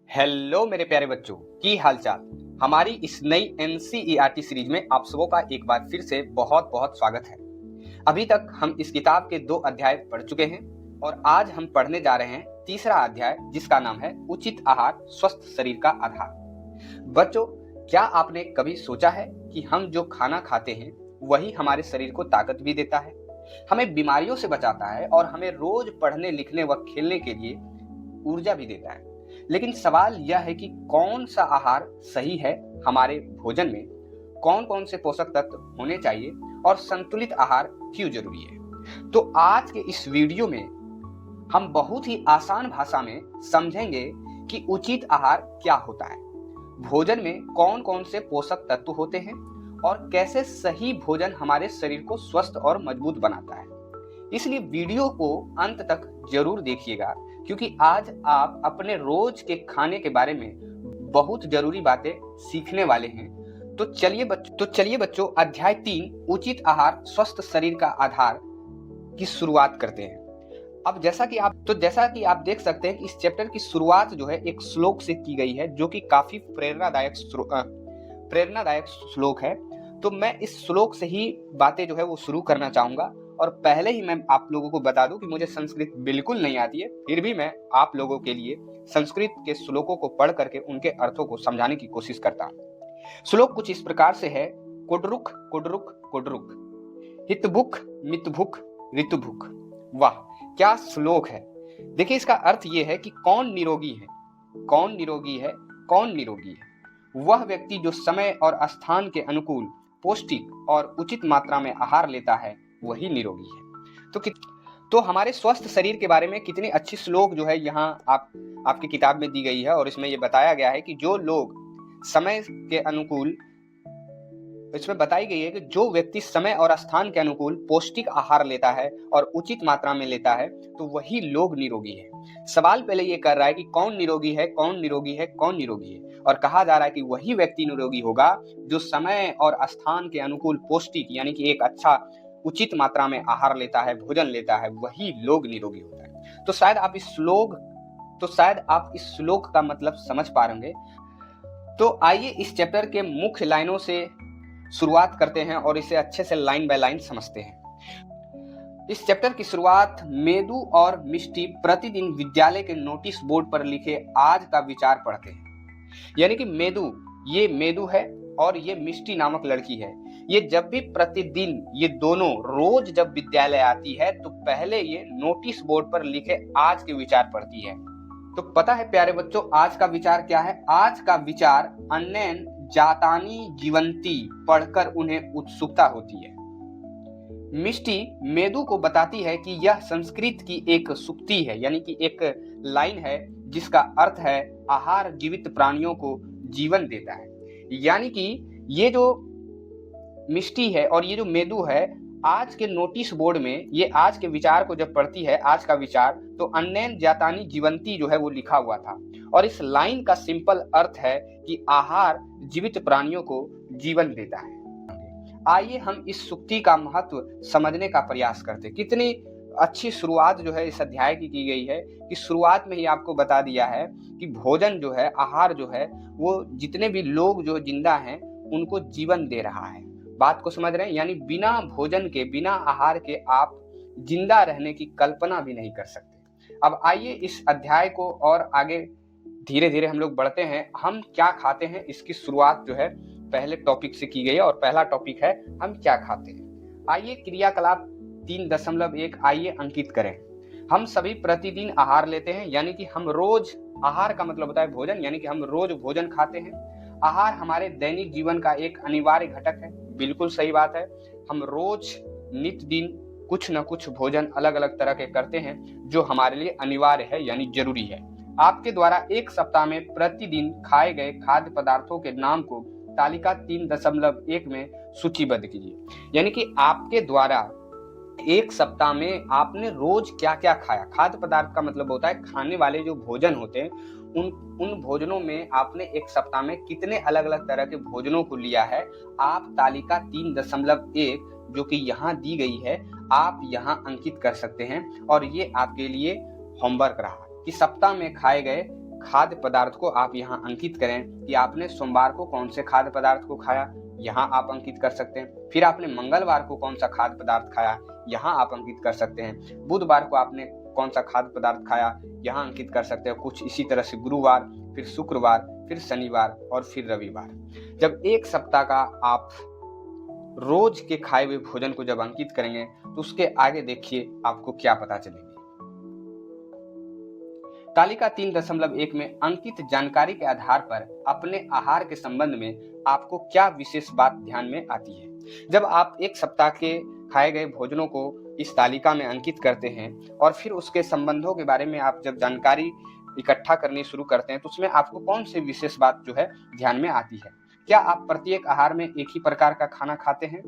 Hello मेरे प्यारे बच्चों, की हालचाल। हमारी इस नई एनसीईआरटी सीरीज में आप सबों का एक बार फिर से बहुत बहुत स्वागत है। अभी तक हम इस किताब के 2 अध्याय पढ़ चुके हैं और आज हम पढ़ने जा रहे हैं तीसरा अध्याय, जिसका नाम है उचित आहार स्वस्थ शरीर का आधार। बच्चों, क्या आपने कभी सोचा है कि हम जो खाना खाते हैं वही हमारे शरीर को ताकत भी देता है, हमें बीमारियों से बचाता है और हमें रोज पढ़ने लिखने व खेलने के लिए ऊर्जा भी देता है। लेकिन सवाल यह है कि कौन सा आहार सही है हमारे भोजन में, कौन कौन से पोषक तत्व होने चाहिए और संतुलित आहार क्यों जरूरी है। तो आज के इस वीडियो में हम बहुत ही आसान भाषा में समझेंगे कि उचित आहार क्या होता है, भोजन में कौन कौन से पोषक तत्व होते हैं और कैसे सही भोजन हमारे शरीर को स्वस्थ और मजबूत बनाता है। इसलिए वीडियो को अंत तक जरूर देखिएगा, क्योंकि आज आप अपने रोज के खाने के बारे में बहुत जरूरी बातें सीखने वाले हैं। तो चलिए बच्चों, अध्याय 3 उचित आहार स्वस्थ शरीर का आधार की शुरुआत करते हैं। अब जैसा कि आप देख सकते हैं कि इस चैप्टर की शुरुआत जो है एक श्लोक से की गई है, जो कि काफी प्रेरणादायक श्लोक है। तो मैं इस श्लोक से ही बातें जो है वो शुरू करना चाहूंगा। और पहले ही मैं आप लोगों को बता दूं कि मुझे संस्कृत बिल्कुल नहीं आती है, फिर भी मैं आप लोगों के लिए संस्कृत के श्लोकों को पढ़ करके उनके अर्थों को समझाने की कोशिश करता हूं। श्लोक कुछ इस प्रकार से है। कुडरुक कुडरुक कुडरुक, हितभुक मितभुक ऋतुभुक। वाह, क्या श्लोक है। देखिए, इसका अर्थ ये है कि कौन निरोगी है, कौन निरोगी है, कौन निरोगी है। वह व्यक्ति जो समय और स्थान के अनुकूल पौष्टिक और उचित मात्रा में आहार लेता है, वही निरोगी है। तो हमारे स्वस्थ शरीर के बारे में कितनी अच्छी श्लोक जो है यहाँ आपकी किताब में दी गई है। और इसमें ये बताया गया है कि जो लोग समय के अनुकूल, इसमें बताई गई है कि जो व्यक्ति समय और स्थान के अनुकूल पौष्टिक आहार लेता है और उचित मात्रा में लेता है, तो वही लोग निरोगी है। सवाल पहले ये कर रहा है कि कौन निरोगी है, कौन निरोगी है, कौन निरोगी है। और कहा जा रहा है कि वही व्यक्ति निरोगी होगा जो समय और स्थान के अनुकूल पौष्टिक यानी कि एक अच्छा उचित मात्रा में आहार लेता है, भोजन लेता है, वही लोग निरोगी होता है। तो शायद आप इस श्लोक का मतलब समझ पा रहे होंगे। तो आइए इस चैप्टर के मुख्य लाइनों से शुरुआत करते हैं और इसे अच्छे से लाइन बाय लाइन समझते हैं। इस चैप्टर की शुरुआत मेदू और मिष्टी प्रतिदिन विद्यालय के नोटिस बोर्ड पर लिखे आज का विचार पढ़ते हैं। यानी कि मेदू है और ये मिष्टी नामक लड़की है। ये जब भी प्रतिदिन, ये दोनों रोज जब विद्यालय आती है तो पहले ये नोटिस बोर्ड पर लिखे आज के विचार पढ़ती है। तो पता है प्यारे बच्चों, आज का विचार क्या है। आज का विचार अन्येन जातानी जीवंती पढ़कर उन्हें उत्सुकता होती है। मिष्टी मेदू को बताती है कि यह संस्कृत की एक सूक्ति है, यानी कि एक लाइन है जिसका अर्थ है आहार जीवित प्राणियों को जीवन देता है। यानी कि ये जो मिष्टी है और ये जो मेदू है, आज के नोटिस बोर्ड में ये आज के विचार को जब पढ़ती है, आज का विचार, तो अन्येन जातानी जीवंती जो है वो लिखा हुआ था। और इस लाइन का सिंपल अर्थ है कि आहार जीवित प्राणियों को जीवन देता है। आइए हम इस सूक्ति का महत्व समझने का प्रयास करते हैं। कितनी अच्छी शुरुआत जो है इस अध्याय की गई है कि शुरुआत में ही आपको बता दिया है कि भोजन जो है, आहार जो है, वो जितने भी लोग जो जिंदा हैं उनको जीवन दे रहा है। बात को समझ रहे हैं। यानी बिना भोजन के, बिना आहार के आप जिंदा रहने की कल्पना भी नहीं कर सकते। अब आइए इस अध्याय को और आगे धीरे धीरे हम लोग बढ़ते हैं। हम क्या खाते हैं, इसकी शुरुआत जो है पहले टॉपिक से की गई है और पहला टॉपिक है हम क्या खाते हैं। आइए क्रियाकलाप 3.1 आइए अंकित करें। हम सभी प्रतिदिन आहार लेते हैं, यानी कि हम रोज, आहार का मतलब होता है भोजन, यानी कि हम रोज भोजन खाते हैं। आहार हमारे दैनिक जीवन का एक अनिवार्य घटक है। बिल्कुल सही बात है। हम रोज नित्य दिन कुछ न कुछ भोजन अलग अलग तरह के करते हैं जो हमारे लिए अनिवार्य है, यानी जरूरी है। आपके द्वारा एक सप्ताह में प्रतिदिन खाए गए खाद्य पदार्थों के नाम को तालिका 3.1 में सूचीबद्ध कीजिए। यानी कि आपके द्वारा एक सप्ताह में आपने रोज क्या क्या खाया। खाद्य पदार्थ का मतलब होता है खाने वाले जो भोजन होते हैं, उन भोजनों में आपने एक सप्ताह में कितने अलग अलग तरह के भोजनों को लिया है। आप तालिका 3.1 जो कि यहाँ दी गई है, आप यहाँ अंकित कर सकते हैं। और ये आपके लिए होमवर्क रहा कि सप्ताह में खाए गए खाद्य पदार्थ को आप यहाँ अंकित करें कि आपने सोमवार को कौन से खाद्य पदार्थ को खाया, यहाँ आप अंकित कर सकते हैं। फिर आपने मंगलवार को कौन सा खाद्य पदार्थ खाया, यहाँ आप अंकित कर सकते हैं। बुधवार को आपने कौन सा खाद्य पदार्थ खाया, यहाँ अंकित कर सकते हैं। कुछ इसी तरह से गुरुवार, फिर शुक्रवार, फिर शनिवार और फिर रविवार। जब एक सप्ताह का आप रोज के खाए हुए भोजन को जब अंकित करेंगे तो उसके आगे देखिए आपको क्या पता चलेगी। तालिका 3.1 में अंकित जानकारी के आधार पर अपने आहार के संबंध में आपको क्या विशेष बात ध्यान में आती है। जब आप एक सप्ताह के खाए गए भोजनों को इस तालिका में अंकित करते हैं और फिर उसके संबंधों के बारे में आप जब जानकारी इकट्ठा करनी शुरू करते हैं तो उसमें आपको कौन सी विशेष बात जो है ध्यान में आती है। क्या आप प्रत्येक आहार में एक ही प्रकार का खाना खाते हैं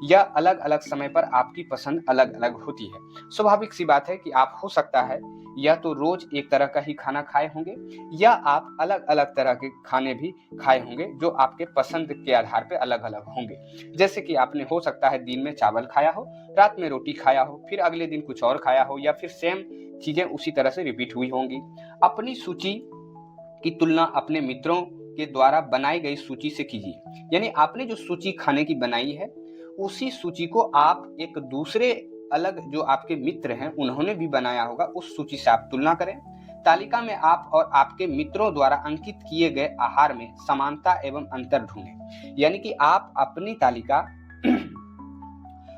या अलग अलग समय पर आपकी पसंद अलग अलग होती है। स्वाभाविक सी बात है कि आप हो सकता है या तो रोज एक तरह का ही खाना खाए होंगे या आप अलग अलग तरह के खाने भी खाए होंगे जो आपके पसंद के आधार पर अलग अलग होंगे। जैसे कि आपने हो सकता है दिन में चावल खाया हो, रात में रोटी खाया हो, फिर अगले दिन कुछ और खाया हो या फिर सेम चीजें उसी तरह से रिपीट हुई होंगी। अपनी सूची की तुलना अपने मित्रों के द्वारा बनाई गई सूची से कीजिए। यानी आपने जो सूची खाने की बनाई है उसी सूची को आप एक दूसरे अलग जो आपके मित्र हैं उन्होंने भी बनाया होगा उस सूची से आप तुलना करें। तालिका में आप और आपके मित्रों द्वारा अंकित किए गए आहार में समानता एवं अंतर ढूंढें। यानी कि आप अपनी तालिका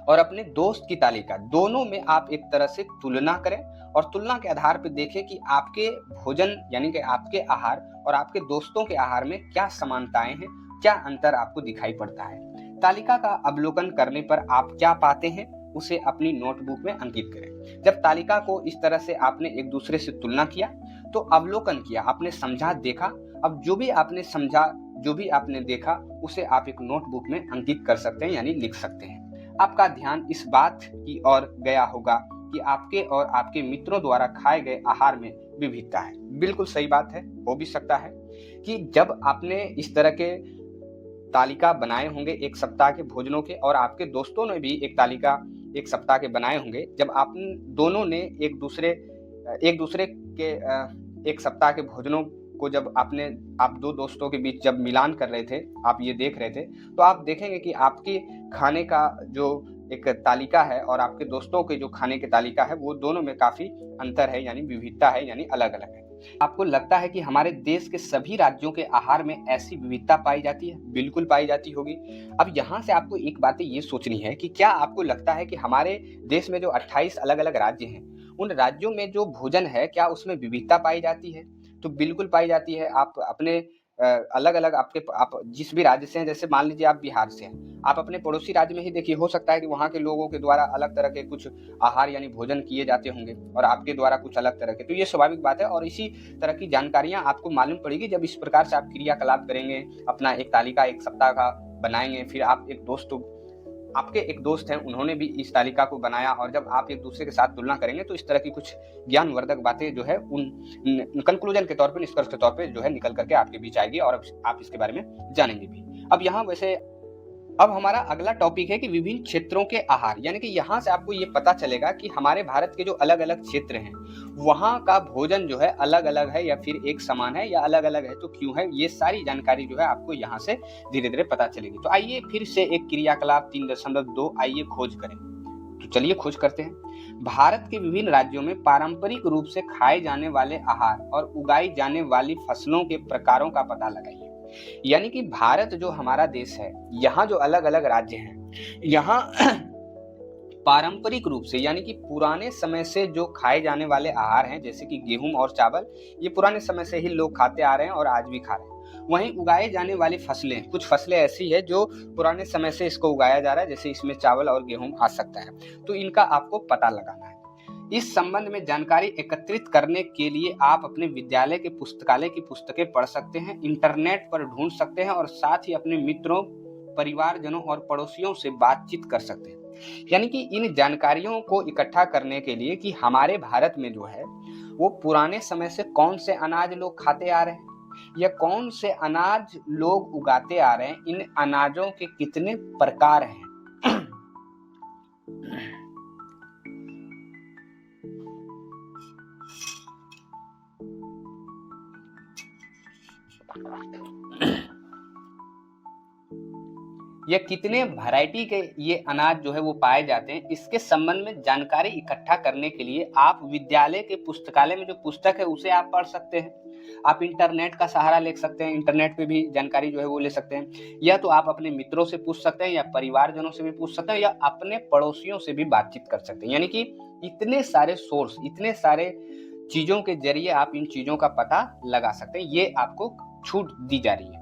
और अपने दोस्त की तालिका दोनों में आप एक तरह से तुलना करें और तुलना के आधार पर देखें कि आपके भोजन यानी कि आपके आहार और आपके दोस्तों के आहार में क्या समानताएं हैं, क्या अंतर आपको दिखाई पड़ता है। तालिका का अवलोकन करने पर आप क्या पाते हैं उसे अपनी नोटबुक में अंकित करें। जब तालिका को इस तरह से आपने एक दूसरे से तुलना किया तो अवलोकन किया, आपने समझा, देखा। अब जो भी आपने समझा, जो भी आपने देखा उसे आप एक नोटबुक में अंकित कर सकते हैं यानी लिख सकते हैं। आपका ध्यान इस बात की ओर गया होगा कि आपके और आपके मित्रों द्वारा खाए गए आहार में विविधता है। बिल्कुल सही बात है। हो भी सकता है कि जब आपने इस तरह के तालिका बनाए होंगे एक सप्ताह के भोजनों के और आपके दोस्तों ने भी एक तालिका एक सप्ताह के बनाए होंगे, जब आप दोनों ने एक दूसरे के एक सप्ताह के भोजनों को जब आप दो दोस्तों के बीच जब मिलान कर रहे थे, आप ये देख रहे थे, तो आप देखेंगे कि आपके खाने का जो एक तालिका है और आपके दोस्तों के जो खाने की तालिका है वो दोनों में काफी अंतर है यानी विविधता है यानी अलग अलग है। आपको लगता है कि हमारे देश के सभी राज्यों के आहार में ऐसी विविधता पाई जाती है? बिल्कुल पाई जाती होगी। अब यहाँ से आपको एक बात ये सोचनी है कि क्या आपको लगता है कि हमारे देश में जो 28 अलग अलग राज्य हैं उन राज्यों में जो भोजन है क्या उसमें विविधता पाई जाती है? तो बिल्कुल पाई जाती है। आप अपने अलग अलग आप जिस भी राज्य से हैं, जैसे मान लीजिए आप बिहार से हैं, आप अपने पड़ोसी राज्य में ही देखिए, हो सकता है कि वहाँ के लोगों के द्वारा अलग तरह के कुछ आहार यानी भोजन किए जाते होंगे और आपके द्वारा कुछ अलग तरह के। तो ये स्वाभाविक बात है और इसी तरह की जानकारियां आपको मालूम पड़ेगी जब इस प्रकार से आप क्रियाकलाप करेंगे, अपना एक तालिका एक सप्ताह का बनाएंगे। फिर आप आपके एक दोस्त हैं, उन्होंने भी इस तालिका को बनाया और जब आप एक दूसरे के साथ तुलना करेंगे तो इस तरह की कुछ ज्ञानवर्धक बातें जो है उन कंक्लूजन के तौर पे, निष्कर्ष के तौर पे जो है निकल करके आपके बीच आएगी और आप इसके बारे में जानेंगे भी। अब यहाँ वैसे अब हमारा अगला टॉपिक है कि विभिन्न क्षेत्रों के आहार, यानी कि यहाँ से आपको ये पता चलेगा कि हमारे भारत के जो अलग अलग क्षेत्र हैं वहाँ का भोजन जो है अलग अलग है या फिर एक समान है या अलग अलग है तो क्यों है। ये सारी जानकारी जो है आपको यहाँ से धीरे धीरे पता चलेगी। तो आइए फिर से एक क्रियाकलाप 3.2 आइए खोज करें। तो चलिए खोज करते हैं। भारत के विभिन्न राज्यों में पारंपरिक रूप से खाए जाने वाले आहार और उगाई जाने वाली फसलों के प्रकारों का पता लगाइए। यानी कि भारत जो हमारा देश है, यहाँ जो अलग अलग राज्य हैं, यहाँ पारंपरिक रूप से यानी कि पुराने समय से जो खाए जाने वाले आहार हैं जैसे कि गेहूं और चावल, ये पुराने समय से ही लोग खाते आ रहे हैं और आज भी खा रहे हैं। वहीं उगाए जाने वाली फसलें, कुछ फसलें ऐसी है जो पुराने समय से इसको उगाया जा रहा है, जैसे इसमें चावल और गेहूं आ सकता है, तो इनका आपको पता लगाना है। इस संबंध में जानकारी एकत्रित करने के लिए आप अपने विद्यालय के पुस्तकालय की पुस्तकें पढ़ सकते हैं, इंटरनेट पर ढूंढ सकते हैं और साथ ही अपने मित्रों, परिवारजनों और पड़ोसियों से बातचीत कर सकते हैं। यानी कि इन जानकारियों को इकट्ठा करने के लिए कि हमारे भारत में जो है वो पुराने समय से कौन से अनाज लोग खाते आ रहे हैं या कौन से अनाज लोग उगाते आ रहे हैं, इन अनाजों के कितने प्रकार हैं। ये कितने वैरायटी के ये अनाज जो है वो पाए जाते हैं, इसके संबंध में जानकारी इकट्ठा करने के लिए आप विद्यालय के पुस्तकालय में जो पुस्तक है उसे आप पढ़ सकते हैं। आप इंटरनेट का सहारा ले सकते हैं, इंटरनेट पे भी जानकारी जो है वो ले सकते हैं, या तो आप अपने मित्रों से पूछ सकते हैं, या परिवारजनों से भी पूछ सकते हैं, या अपने पड़ोसियों से भी बातचीत कर सकते हैं। यानी कि इतने सारे सोर्स, इतने सारे चीजों के जरिए आप इन चीजों का पता लगा सकते हैं। ये आपको छूट दी जा रही है।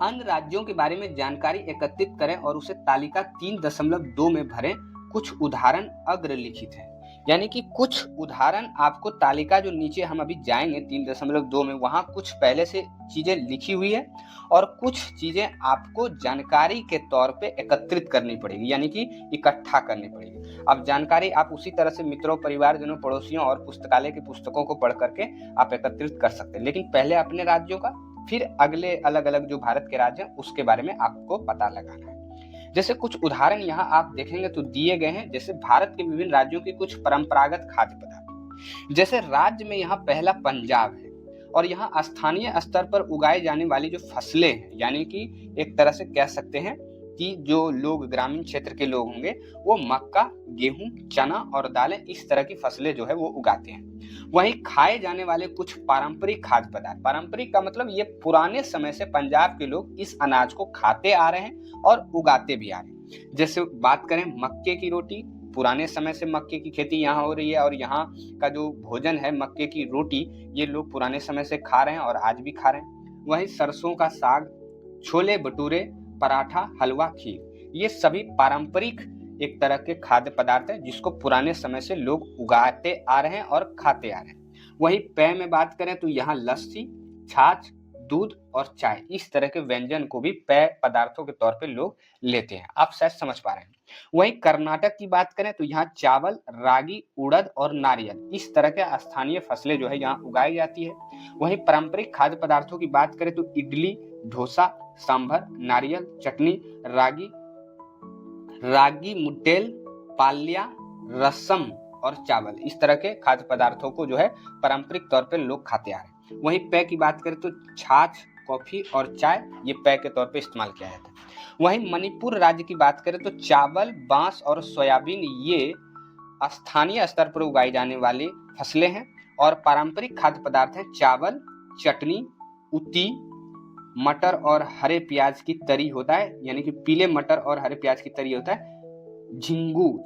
अन्य राज्यों के बारे में जानकारी एकत्रित करें और उसे तालिका 3.2 में भरें। कुछ उदाहरण अग्रलिखित हैं, यानी कि कुछ उदाहरण आपको तालिका जो नीचे हम अभी जाएंगे 3.2 में, वहां कुछ पहले से चीजें लिखी हुई है और कुछ चीजें आपको जानकारी के तौर पे एकत्रित करनी पड़ेगी, यानी कि इकट्ठा करनी पड़ेगी। अब जानकारी आप उसी तरह से मित्रों, परिवारजनों, पड़ोसियों और पुस्तकालय की पुस्तकों को पढ़ करके आप एकत्रित कर सकते हैं, लेकिन पहले अपने राज्यों का, फिर अगले अलग अलग जो भारत के राज्य हैं उसके बारे में आपको पता लगाना है। जैसे कुछ उदाहरण यहाँ आप देखेंगे तो दिए गए हैं। जैसे भारत के विभिन्न राज्यों के कुछ परंपरागत खाद्य पदार्थ, जैसे राज्य में यहाँ पहला पंजाब है और यहाँ स्थानीय स्तर पर उगाई जाने वाली जो फसलें हैं, यानी कि एक तरह से कह सकते हैं कि जो लोग ग्रामीण क्षेत्र के लोग होंगे वो मक्का, गेहूं, चना और दालें, इस तरह की फसलें जो है वो उगाते हैं। वहीं खाए जाने वाले कुछ पारंपरिक खाद्य पदार्थ, पारंपरिक का मतलब ये पुराने समय से पंजाब के लोग इस अनाज को खाते आ रहे हैं और उगाते भी आ रहे हैं। जैसे बात करें मक्के की रोटी, पुराने समय से मक्के की खेती यहाँ हो रही है और यहाँ का जो भोजन है मक्के की रोटी, ये लोग पुराने समय से खा रहे हैं और आज भी खा रहे हैं। वहीं सरसों का साग, छोले भटूरे, पराठा, हलवा, खीर, ये सभी पारंपरिक एक तरह के खाद्य पदार्थ है जिसको पुराने समय से लोग उगाते आ रहे हैं और खाते आ रहे हैं। वहीं पेय में बात करें तो यहाँ लस्सी, छाछ, दूध और चाय, इस तरह के व्यंजन को भी पेय पदार्थों के तौर पे लोग लेते हैं। आप शायद समझ पा रहे हैं। वहीं कर्नाटक की बात करें तो यहाँ चावल, रागी, उड़द और नारियल, इस तरह के स्थानीय फसलें जो है यहाँ उगाई जाती है। वहीं पारंपरिक खाद्य पदार्थों की बात करें तो इडली, डोसा, सांभर, नारियल चटनी, रागी मुड्डेल, पाल्या, रसम और चावल, इस तरह के खाद्य पदार्थों को जो है पारंपरिक तौर पर लोग खाते आ रहे हैं। वहीं पेय की बात करें तो छाछ, कॉफी और चाय, ये पेय के तौर पे इस्तेमाल किया जाता है। वहीं मणिपुर राज्य की बात करें तो चावल, बांस और सोयाबीन, ये स्थानीय स्तर पर उगाई जाने वाली फसलें हैं और पारंपरिक खाद्य पदार्थ हैं चावल, चटनी, उती, मटर और हरे प्याज की तरी होता है, यानी कि पीले मटर और हरे प्याज की तरी होता है, झिंगू,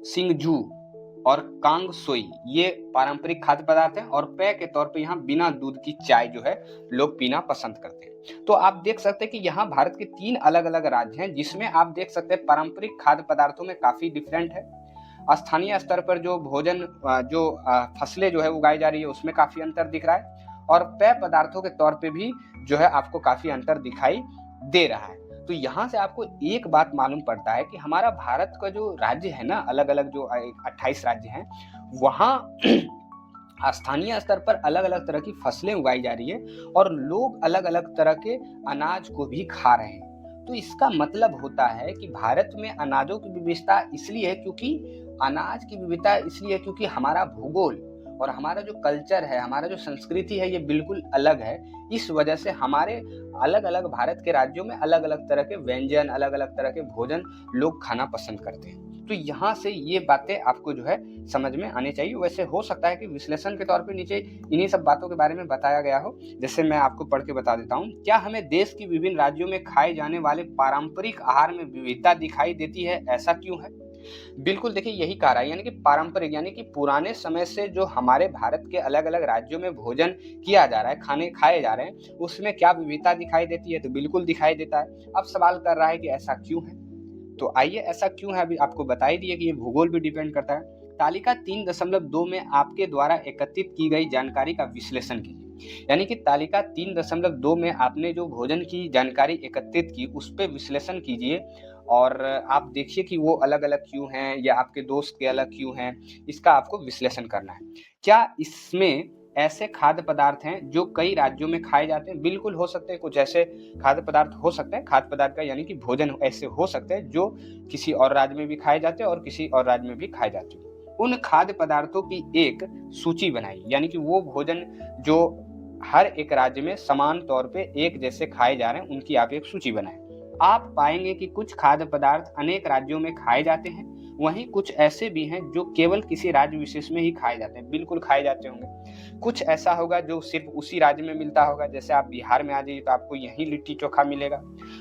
सिंगजू और कांगसोई, ये पारंपरिक खाद्य पदार्थ हैं और पेय के तौर पे यहाँ बिना दूध की चाय जो है लोग पीना पसंद करते हैं। तो आप देख सकते हैं कि यहाँ भारत के 3 अलग अलग राज्य हैं जिसमें आप देख सकते हैं पारंपरिक खाद्य पदार्थों में काफी डिफरेंट है। स्थानीय स्तर पर जो भोजन, जो फसलें जो है उगाई जा रही है उसमें काफी अंतर दिख रहा है और पेय पदार्थों के तौर पे भी जो है आपको काफी अंतर दिखाई दे रहा है। तो यहाँ से आपको एक बात मालूम पड़ता है कि हमारा भारत का जो राज्य है ना, अलग अलग जो 28 राज्य हैं, वहाँ स्थानीय स्तर पर अलग अलग तरह की फसलें उगाई जा रही है और लोग अलग अलग तरह के अनाज को भी खा रहे हैं। तो इसका मतलब होता है कि भारत में अनाजों की विविधता इसलिए है क्योंकि हमारा भूगोल और हमारा जो कल्चर है, हमारा जो संस्कृति है, ये बिल्कुल अलग है। इस वजह से हमारे अलग अलग भारत के राज्यों में अलग अलग तरह के व्यंजन, अलग अलग तरह के भोजन लोग खाना पसंद करते हैं। तो यहाँ से ये बातें आपको जो है समझ में आनी चाहिए। वैसे हो सकता है कि विश्लेषण के तौर पे नीचे इन्हीं सब बातों के बारे में बताया गया हो, जैसे मैं आपको पढ़ के बता देता हूँ। क्या हमें देश की विभिन्न राज्यों में खाए जाने वाले पारंपरिक आहार में विविधता दिखाई देती है, ऐसा क्यों है? बिल्कुल, देखिए यही कह रहा है, यानी कि पारंपरिक, यानी कि पुराने समय से जो हमारे भारत के अलग अलग राज्यों में भोजन किया जा रहा है, खाने खाए जा रहे हैं, उसमें क्या विविधता दिखाई देती है? तो बिल्कुल दिखाई देता है। अब सवाल कर रहा है कि ऐसा क्यों है, तो आइए ऐसा क्यों है अभी आपको बता ही दिए कि ये भूगोल भी डिपेंड करता है। तालिका 3.2 में आपके द्वारा एकत्रित की गई जानकारी का विश्लेषण कीजिए, यानी कि तालिका 3.2 में आपने जो भोजन की जानकारी एकत्रित की उस पर विश्लेषण कीजिए और आप देखिए कि वो अलग अलग क्यों हैं या आपके दोस्त के अलग क्यों हैं, इसका आपको विश्लेषण करना है। क्या इसमें ऐसे खाद्य पदार्थ हैं जो कई राज्यों में खाए जाते हैं? बिल्कुल हो सकते हैं, कुछ ऐसे खाद्य पदार्थ हो सकते हैं, खाद्य पदार्थ का यानी कि भोजन ऐसे हो सकते हैं जो किसी और राज्य में भी खाए जाते हैं और किसी और राज्य में भी खाए जाते हैं। उन खाद्य पदार्थों की एक सूची बनाई, यानी कि वो भोजन जो हर एक राज्य में समान तौर पे एक जैसे खाए जा रहे हैं उनकी आप एक सूची बनाएं। आप पाएंगे कि कुछ खाद्य पदार्थ अनेक राज्यों में खाए जाते हैं, वहीं कुछ ऐसे भी हैं जो केवल किसी राज्य विशेष में ही खाए जाते हैं, बिल्कुल खाए जाते होंगे। कुछ ऐसा होगा जो सिर्फ उसी राज्य में मिलता होगा, जैसे आप बिहार में आ जाइए तो आपको यहीं लिट्टी चोखा मिलेगा,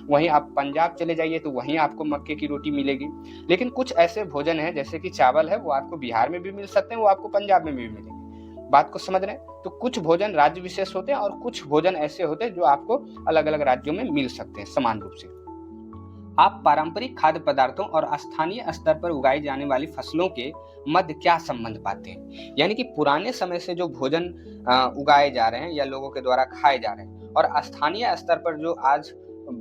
वहीं आप पंजाब चले जाइए तो वहीं आपको मक्के की रोटी मिलेगी। लेकिन कुछ ऐसे भोजन है जैसे कि चावल है, वो आपको बिहार में भी मिल सकते हैं, वो आपको पंजाब में भी मिलेंगे। बात को समझ रहे हैं? तो कुछ भोजन राज्य विशेष होते हैं और कुछ भोजन ऐसे होते हैं जो आपको अलग अलग राज्यों में मिल सकते हैं समान रूप से। आप पारंपरिक खाद्य पदार्थों और स्थानीय स्तर पर उगाई जाने वाली फसलों के मध्य क्या संबंध पाते हैं? यानी कि पुराने समय से जो भोजन उगाए जा रहे हैं या लोगों के द्वारा खाए जा रहे हैं और स्थानीय स्तर पर जो आज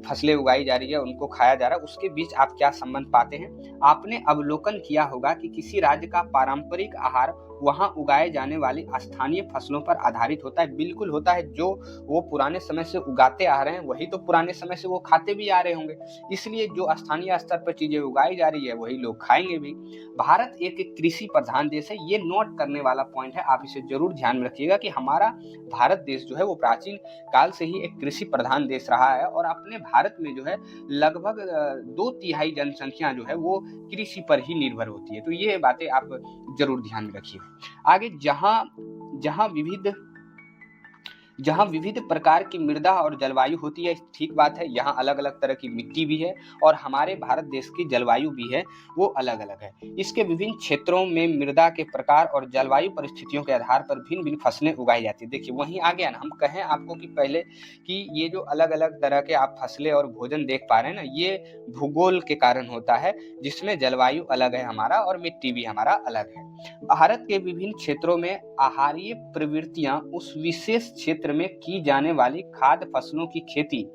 फसलें उगाई जा रही है उनको खाया जा रहा है, उसके बीच आप क्या संबंध पाते हैं? आपने अवलोकन किया होगा कि किसी राज्य का पारंपरिक आहार वहां उगाए जाने वाली स्थानीय फसलों पर आधारित होता है, बिल्कुल होता है। जो वो पुराने समय से उगाते आ रहे हैं वही तो पुराने समय से वो खाते भी आ रहे होंगे, इसलिए जो स्थानीय स्तर पर चीजें उगाई जा रही है वही लोग खाएंगे भी। भारत एक कृषि प्रधान देश है, ये नोट करने वाला पॉइंट है, आप इसे जरूर ध्यान में रखिएगा कि हमारा भारत देश जो है वो प्राचीन काल से ही एक कृषि प्रधान देश रहा है और अपने भारत में जो है लगभग 2/3 जनसंख्या जो है वो कृषि पर ही निर्भर होती है। तो ये बातें आप जरूर ध्यान में रखिए। आगे जहां विविध प्रकार की मृदा और जलवायु होती है, ठीक बात है, यहाँ अलग अलग तरह की मिट्टी भी है और हमारे भारत देश की जलवायु भी है वो अलग अलग है। इसके विभिन्न क्षेत्रों में मृदा के प्रकार और जलवायु परिस्थितियों के आधार पर भिन्न भिन्न फसलें उगाई जाती है। देखिए वहीं आ गया ना, हम कहें आपको कि पहले कि ये जो अलग अलग तरह के आप फसलें और भोजन देख पा रहे हैं ना, ये भूगोल के कारण होता है, जिसमें जलवायु अलग है हमारा और मिट्टी भी हमारा अलग है। भारत के विभिन्न क्षेत्रों में आहारीय प्रवृत्तियां उस विशेष क्षेत्र में की जाने वाली खाद्य फसलों की खेती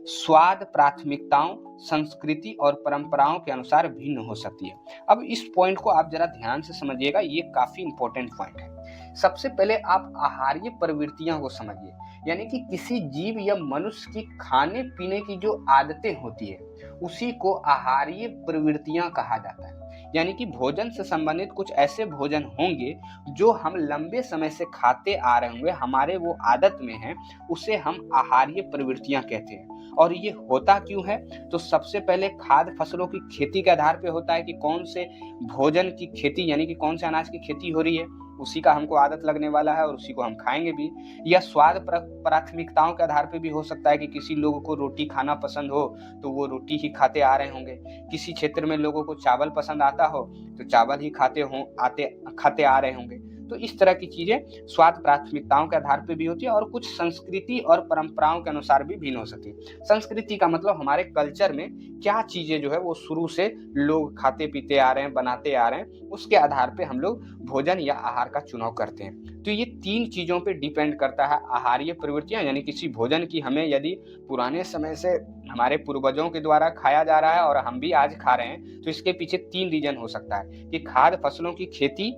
स्वाद, प्राथमिकताओं, संस्कृति और परंपराओं के अनुसार भिन्न हो सकती है। अब इस पॉइंट को आप जरा ध्यान से समझिएगा, ये काफी इंपॉर्टेंट पॉइंट है। सबसे पहले आप आहारीय प्रवृत्तियों को समझिए, यानी कि किसी जीव या मनुष्य की खाने पीने की जो आदतें होती है उसी को आहारीय प्रवृत्तियां कहा जाता है। यानी कि भोजन से संबंधित कुछ ऐसे भोजन होंगे जो हम लंबे समय से खाते आ रहे होंगे, हमारे वो आदत में है, उसे हम आहारीय प्रवृत्तियां कहते हैं। और ये होता क्यों है? तो सबसे पहले खाद्य फसलों की खेती के आधार पे होता है कि कौन से भोजन की खेती यानी कि कौन से अनाज की खेती हो रही है, उसी का हमको आदत लगने वाला है और उसी को हम खाएंगे भी। या स्वाद प्राथमिकताओं के आधार पे भी हो सकता है कि किसी लोगों को रोटी खाना पसंद हो तो वो रोटी ही खाते आ रहे होंगे, किसी क्षेत्र में लोगों को चावल पसंद आता हो तो चावल ही खाते आ रहे होंगे। तो इस तरह की चीजें स्वाद प्राथमिकताओं के आधार पे भी होती है और कुछ संस्कृति और परंपराओं के अनुसार भी भिन्न हो सकती है। संस्कृति का मतलब हमारे कल्चर में क्या चीजें जो है वो शुरू से लोग खाते पीते आ रहे हैं, बनाते आ रहे हैं, उसके आधार पे हम लोग भोजन या आहार का चुनाव करते हैं। तो ये 3 चीजों पे डिपेंड करता है आहारीय प्रवृत्तियां, यानी किसी भोजन की हमें यदि पुराने समय से हमारे पूर्वजों के द्वारा खाया जा रहा है और हम भी आज खा रहे हैं, तो इसके पीछे 3 रीजन हो सकता है कि खाद्य फसलों की खेती,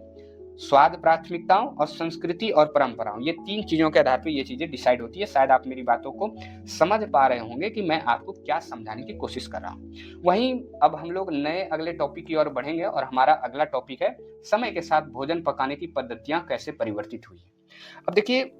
स्वाद प्राथमिकताओं और संस्कृति और परंपराओं, ये 3 चीजों के आधार पर ये चीजें डिसाइड होती है। शायद आप मेरी बातों को समझ पा रहे होंगे कि मैं आपको क्या समझाने की कोशिश कर रहा हूँ। वहीं अब हम लोग नए अगले टॉपिक की ओर बढ़ेंगे और हमारा अगला टॉपिक है समय के साथ भोजन पकाने की पद्धतियां कैसे परिवर्तित हुई है। अब देखिए,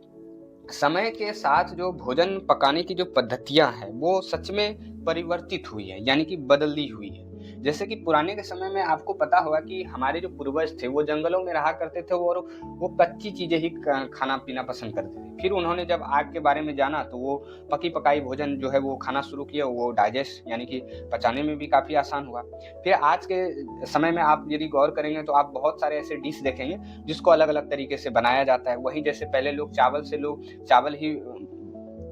समय के साथ जो भोजन पकाने की जो पद्धतियां हैं वो सच में परिवर्तित हुई है, यानी कि बदली हुई है। जैसे कि पुराने के समय में आपको पता होगा कि हमारे जो पूर्वज थे वो जंगलों में रहा करते थे और वो कच्ची चीजें ही खाना पीना पसंद करते थे। फिर उन्होंने जब आग के बारे में जाना तो वो पकी पकाई भोजन जो है वो खाना शुरू किया, वो डाइजेस्ट यानी कि पचाने में भी काफी आसान हुआ। फिर आज के समय में आप यदि गौर करेंगे तो आप बहुत सारे ऐसे डिश देखेंगे जिसको अलग अलग तरीके से बनाया जाता है। वहीं जैसे पहले लोग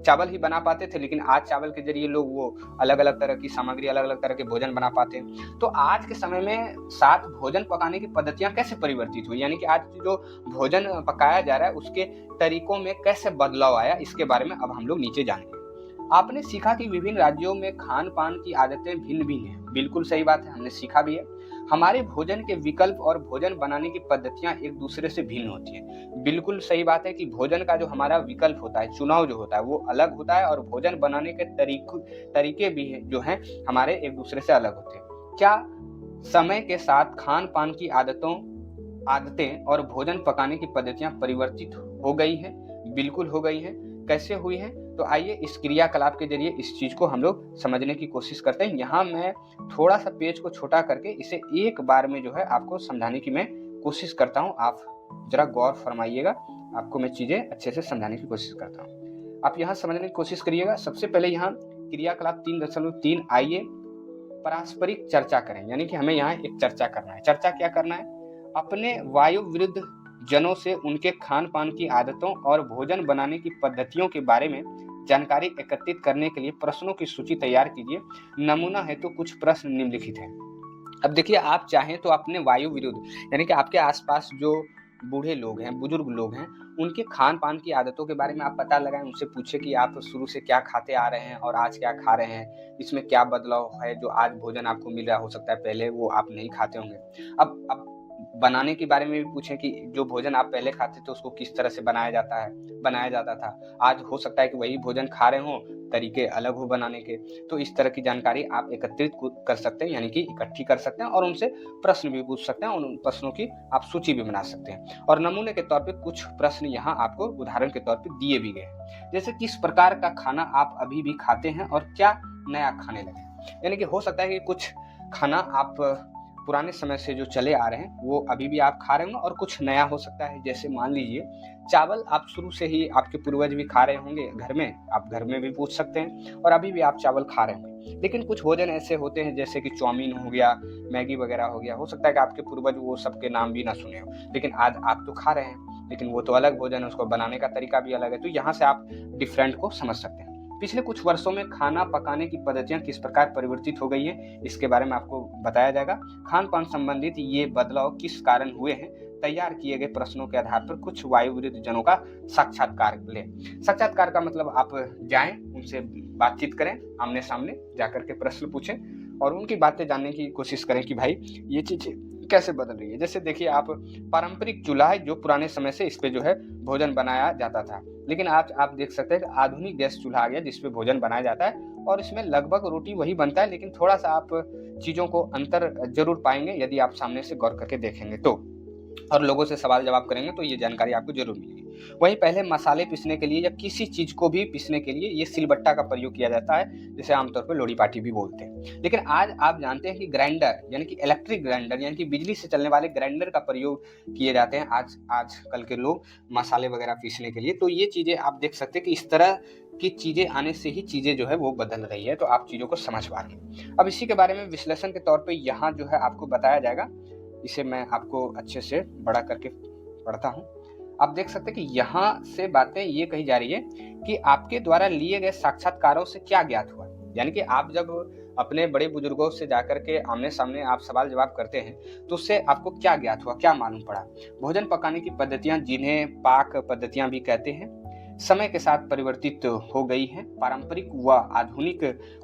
चावल ही बना पाते थे, लेकिन आज चावल के जरिए लोग वो अलग अलग तरह की सामग्री, अलग अलग तरह के भोजन बना पाते हैं। तो आज के समय में साथ भोजन पकाने की पद्धतियां कैसे परिवर्तित हुई, यानी कि आज जो भोजन पकाया जा रहा है उसके तरीकों में कैसे बदलाव आया, इसके बारे में अब हम लोग नीचे जानेंगे। आपने सीखा कि विभिन्न राज्यों में खान पान की आदतें भिन्न भिन्न हैं। बिल्कुल सही बात है, हमने सीखा भी है। हमारे भोजन के विकल्प और भोजन बनाने की पद्धतियां एक दूसरे से भिन्न होती हैं। बिल्कुल सही बात है कि भोजन का जो हमारा विकल्प होता है, चुनाव जो होता है वो अलग होता है और भोजन बनाने के तरीके भी जो हैं हमारे एक दूसरे से अलग होते हैं। क्या समय के साथ खान पान की आदतों आदतें और भोजन पकाने की पद्धतियां परिवर्तित हो गई हैं, बिल्कुल हो गई हैं। कैसे हुई हैं? तो आइए इस क्रियाकलाप के जरिए इस चीज को हम लोग समझने की कोशिश करते हैं। यहाँ मैं थोड़ा सा पेज को छोटा करके इसे एक बार में जो है आपको समझाने की मैं कोशिश करता हूँ। आप जरा गौर फरमाइएगा, आपको मैं चीजें अच्छे से समझाने की कोशिश करता हूँ। आप यहाँ समझने की कोशिश करिएगा। सबसे पहले यहाँ क्रियाकलाप 3.3 आइए पारस्परिक चर्चा करें, यानी कि हमें यहाँ एक चर्चा करना है। चर्चा क्या करना है? अपने वायु विरुद्ध जनों से उनके खान पान की आदतों और भोजन बनाने की पद्धतियों के बारे में जानकारी एकत्रित करने के लिए प्रश्नों की सूची तैयार कीजिए। नमूना है तो कुछ प्रश्न निम्नलिखित हैं। अब देखिए, आप चाहें तो अपने वायु विरुद्ध, यानी कि आपके आसपास जो बूढ़े लोग हैं, बुजुर्ग लोग हैं, उनके खान पान की आदतों के बारे में आप पता लगाएं। उनसे पूछे कि आप शुरू से क्या खाते आ रहे हैं और आज क्या खा रहे हैं, इसमें क्या बदलाव है जो आज भोजन आपको मिल रहा हो सकता है पहले वो आप नहीं खाते होंगे। अब बनाने के बारे में भी पूछें कि जो भोजन आप पहले खाते थे उसको किस तरह से बनाया जाता था। आज हो सकता है कि वही भोजन खा रहे हो, तरीके अलग हो बनाने के। तो इस तरह की जानकारी आप एकत्रित कर सकते हैं, यानी कि इकट्ठी कर सकते हैं, और उनसे प्रश्न भी पूछ सकते हैं और उन प्रश्नों की आप सूची भी बना सकते हैं। और नमूने के तौर पे कुछ प्रश्न यहाँ आपको उदाहरण के तौर पे दिए भी गए, जैसे किस प्रकार का खाना आप अभी भी खाते हैं और क्या नया खाने लगे। यानी कि हो सकता है कि कुछ खाना आप पुराने समय से जो चले आ रहे हैं वो अभी भी आप खा रहे होंगे, और कुछ नया हो सकता है। जैसे मान लीजिए चावल आप शुरू से ही आपके पूर्वज भी खा रहे होंगे घर में, आप घर में भी पूछ सकते हैं, और अभी भी आप चावल खा रहे होंगे। लेकिन कुछ भोजन ऐसे होते हैं जैसे कि चाउमीन हो गया, मैगी वगैरह हो गया, हो सकता है कि आपके पूर्वज वो सबके नाम भी ना सुने हो, लेकिन आज आप तो खा रहे हैं, लेकिन वो तो अलग भोजन है, उसको बनाने का तरीका भी अलग है। तो यहाँ से आप डिफरेंट को समझ सकते हैं। पिछले कुछ वर्षों में खाना पकाने की पद्धतियां किस प्रकार परिवर्तित हो गई हैं, इसके बारे में आपको बताया जाएगा। खान पान संबंधित ये बदलाव किस कारण हुए हैं, तैयार किए गए प्रश्नों के आधार पर कुछ वायुविरुद्ध जनों का साक्षात्कार लें। साक्षात्कार का मतलब आप जाएं, उनसे बातचीत करें, आमने सामने जाकर के प्रश्न पूछें और उनकी बातें जानने की कोशिश करें कि भाई ये चीजें कैसे बदल रही है। जैसे देखिए, आप पारंपरिक चूल्हा है जो पुराने समय से इस पे जो है भोजन बनाया जाता था, लेकिन आज आप देख सकते हैं कि आधुनिक गैस चूल्हा आ गया जिसपे भोजन बनाया जाता है, और इसमें लगभग रोटी वही बनता है, लेकिन थोड़ा सा आप चीजों को अंतर जरूर पाएंगे यदि आप सामने से गौर करके देखेंगे तो, और लोगों से सवाल जवाब करेंगे तो ये जानकारी आपको जरूर मिलेगी। वहीं पहले मसाले पीसने के लिए या किसी चीज को भी पीसने के लिए ये सिलबट्टा का प्रयोग किया जाता है, जिसे आमतौर पर लोड़ी पाटी भी बोलते हैं। लेकिन आज आप जानते हैं कि ग्राइंडर, यानी कि इलेक्ट्रिक ग्राइंडर, यानी कि बिजली से चलने वाले ग्राइंडर का प्रयोग किए जाते हैं आजकल के लोग मसाले वगैरह पीसने के लिए। तो ये चीजें आप देख सकते हैं कि इस तरह की चीजें आने से ही चीजें जो है वो बदल रही है, तो आप चीजों को समझ पा रहे हैं। अब इसी के बारे में विश्लेषण के तौर पर यहाँ जो है आपको बताया जाएगा, इसे मैं आपको अच्छे से बड़ा करके पढ़ता हूँ। आप देख सकते हैं कि यहाँ से बातें ये कही जा रही है कि आपके द्वारा लिए गए साक्षात्कारों से क्या ज्ञात हुआ, यानी कि आप जब अपने बड़े बुजुर्गों से जाकर के आमने सामने आप सवाल जवाब करते हैं तो उससे आपको क्या ज्ञात हुआ, क्या मालूम पड़ा। भोजन पकाने की पद्धतियां, जिन्हें पाक पद्धतियां भी कहते हैं, समय के साथ परिवर्तित हो गई है। पारंपरिक व आधुनिक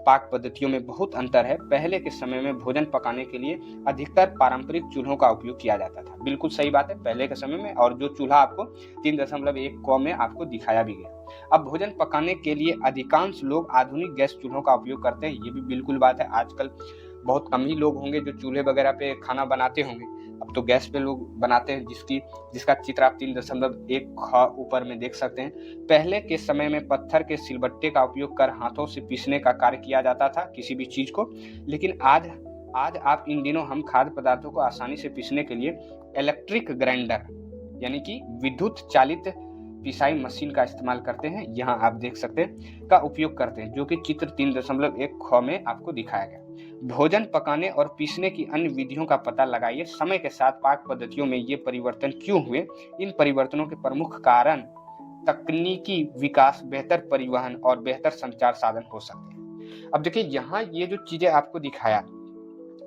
पाक पद्धतियों में बहुत अंतर है। पहले के समय में भोजन पकाने के लिए अधिकतर पारंपरिक चूल्हों का उपयोग किया जाता था। बिल्कुल सही बात है, पहले के समय में, और जो चूल्हा आपको 3.1 क में आपको दिखाया भी गया। अब भोजन पकाने के लिए अधिकांश लोग आधुनिक गैस चूल्हों का उपयोग करते हैं, ये भी बिल्कुल बात है। आजकल बहुत कम ही लोग होंगे जो चूल्हे वगैरह पे खाना बनाते होंगे, अब तो गैस पे लोग बनाते हैं, जिसका चित्र आप 3.1 ख ऊपर में देख सकते हैं। पहले के समय में पत्थर के सिलबट्टे का उपयोग कर हाथों से पीसने का कार्य किया जाता था किसी भी चीज को, लेकिन आज आप इन दिनों हम खाद्य पदार्थों को आसानी से पीसने के लिए इलेक्ट्रिक ग्राइंडर, यानी कि विद्युत चालित पिसाई मशीन का इस्तेमाल करते हैं, यहाँ आप देख सकते हैं, का उपयोग करते हैं, जो कि चित्र 3.1 ख में आपको दिखाया गया। भोजन पकाने और पीसने की अन्य विधियों का पता लगाइए। समय के साथ पाक पद्धतियों में ये परिवर्तन क्यों हुए? इन परिवर्तनों के प्रमुख कारण तकनीकी विकास, बेहतर परिवहन और बेहतर संचार साधन हो सकते हैं। अब देखिए, यहाँ ये जो चीजें आपको दिखाया,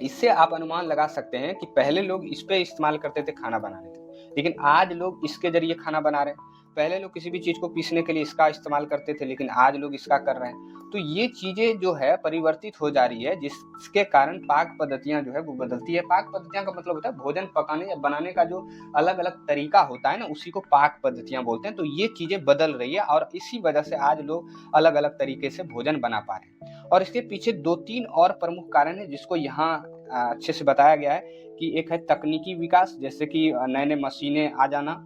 इससे आप अनुमान लगा सकते हैं कि पहले लोग इस पे इस्तेमाल करते थे खाना बनाने के, लेकिन आज लोग इसके जरिए खाना बना रहे हैं। पहले लोग किसी भी चीज को पीसने के लिए इसका इस्तेमाल करते थे, लेकिन आज लोग इसका कर रहे हैं। तो ये चीजें जो है परिवर्तित हो जा रही है, जिसके कारण पाक पद्धतियां जो है वो बदलती है। पाक पद्धतियां का मतलब होता है भोजन पकाने या बनाने का जो अलग अलग तरीका होता है ना, उसी को पाक पद्धतियां बोलते हैं। तो ये चीजें बदल रही है और इसी वजह से आज लोग अलग अलग तरीके से भोजन बना पा रहे हैं। और इसके पीछे 2-3 और प्रमुख कारण है, जिसको यहाँ अच्छे से बताया गया है कि एक है तकनीकी विकास, जैसे कि नए नए मशीनें आ जाना,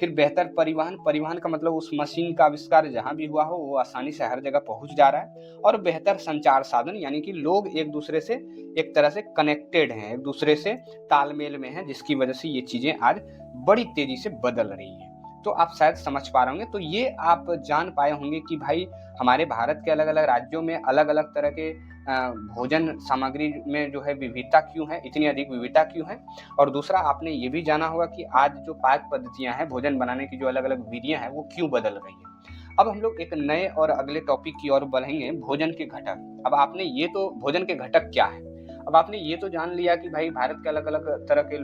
फिर बेहतर परिवहन, परिवहन का मतलब उस मशीन का आविष्कार जहाँ भी हुआ हो वो आसानी से हर जगह पहुँच जा रहा है, और बेहतर संचार साधन, यानी कि लोग एक दूसरे से एक तरह से कनेक्टेड हैं, एक दूसरे से तालमेल में हैं, जिसकी वजह से ये चीज़ें आज बड़ी तेज़ी से बदल रही हैं। तो आप शायद समझ पा रहे होंगे। तो ये आप जान पाए होंगे कि भाई हमारे भारत के अलग अलग राज्यों में अलग अलग तरह के भोजन सामग्री में जो है विविधता क्यों है, इतनी अधिक विविधता क्यों है। और दूसरा आपने ये भी जाना होगा कि आज जो पाक पद्धतियां हैं, भोजन बनाने की जो अलग अलग विधियां हैं, वो क्यों बदल रही हैं। अब हम लोग एक नए और अगले टॉपिक की ओर बढ़ेंगे, भोजन के घटक। अब आपने ये तो भोजन के घटक क्या है, अब आपने ये तो जान लिया कि भाई भारत के अलग अलग तरह के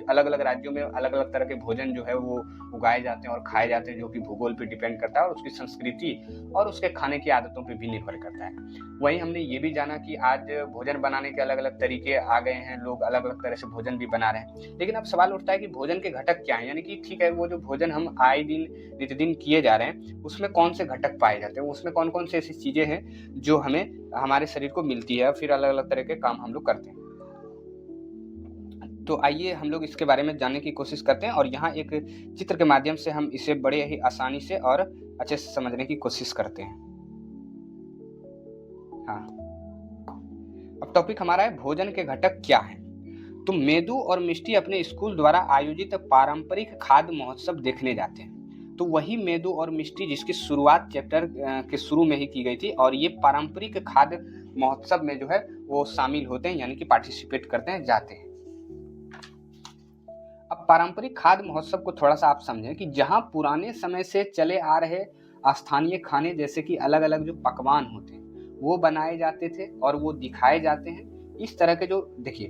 अलग अलग राज्यों में अलग अलग तरह के भोजन जो है वो उगाए जाते हैं और खाए जाते हैं, जो कि भूगोल पे डिपेंड करता है और उसकी संस्कृति और उसके खाने की आदतों पे भी निर्भर करता है। वहीं हमने ये भी जाना कि आज भोजन बनाने के अलग अलग तरीके आ गए हैं, लोग अलग अलग तरह से भोजन भी बना रहे हैं। लेकिन अब सवाल उठता है कि भोजन के घटक क्या है, यानी कि ठीक है वो जो भोजन हम आए दिन नित्यदिन किए जा रहे हैं उसमें कौन से घटक पाए जाते हैं, उसमें कौन कौन से ऐसी चीजें हैं जो हमें हमारे शरीर को मिलती है, फिर अलग अलग तरह के काम हम लोग करते हैं। तो आइए हम लोग इसके बारे में जानने की कोशिश करते हैं, और यहाँ एक चित्र के माध्यम से हम इसे बड़े ही आसानी से और अच्छे से समझने की कोशिश करते हैं। हाँ, अब टॉपिक हमारा है भोजन के घटक क्या हैं। तो मेदू और मिष्टी अपने स्कूल द्वारा आयोजित पारंपरिक खाद्य महोत्सव देखने जाते हैं। तो वही मेदू और मिष्टी जिसकी शुरुआत चैप्टर के शुरू में ही की गई थी, और ये पारंपरिक खाद्य महोत्सव में जो है वो शामिल होते हैं, यानी कि पार्टिसिपेट करते हैं, जाते हैं। अब पारंपरिक खाद्य महोत्सव को थोड़ा सा आप समझें कि जहां पुराने समय से चले आ रहे स्थानीय खाने, जैसे कि अलग अलग जो पकवान होते हैं वो बनाए जाते थे और वो दिखाए जाते हैं। इस तरह के जो देखिए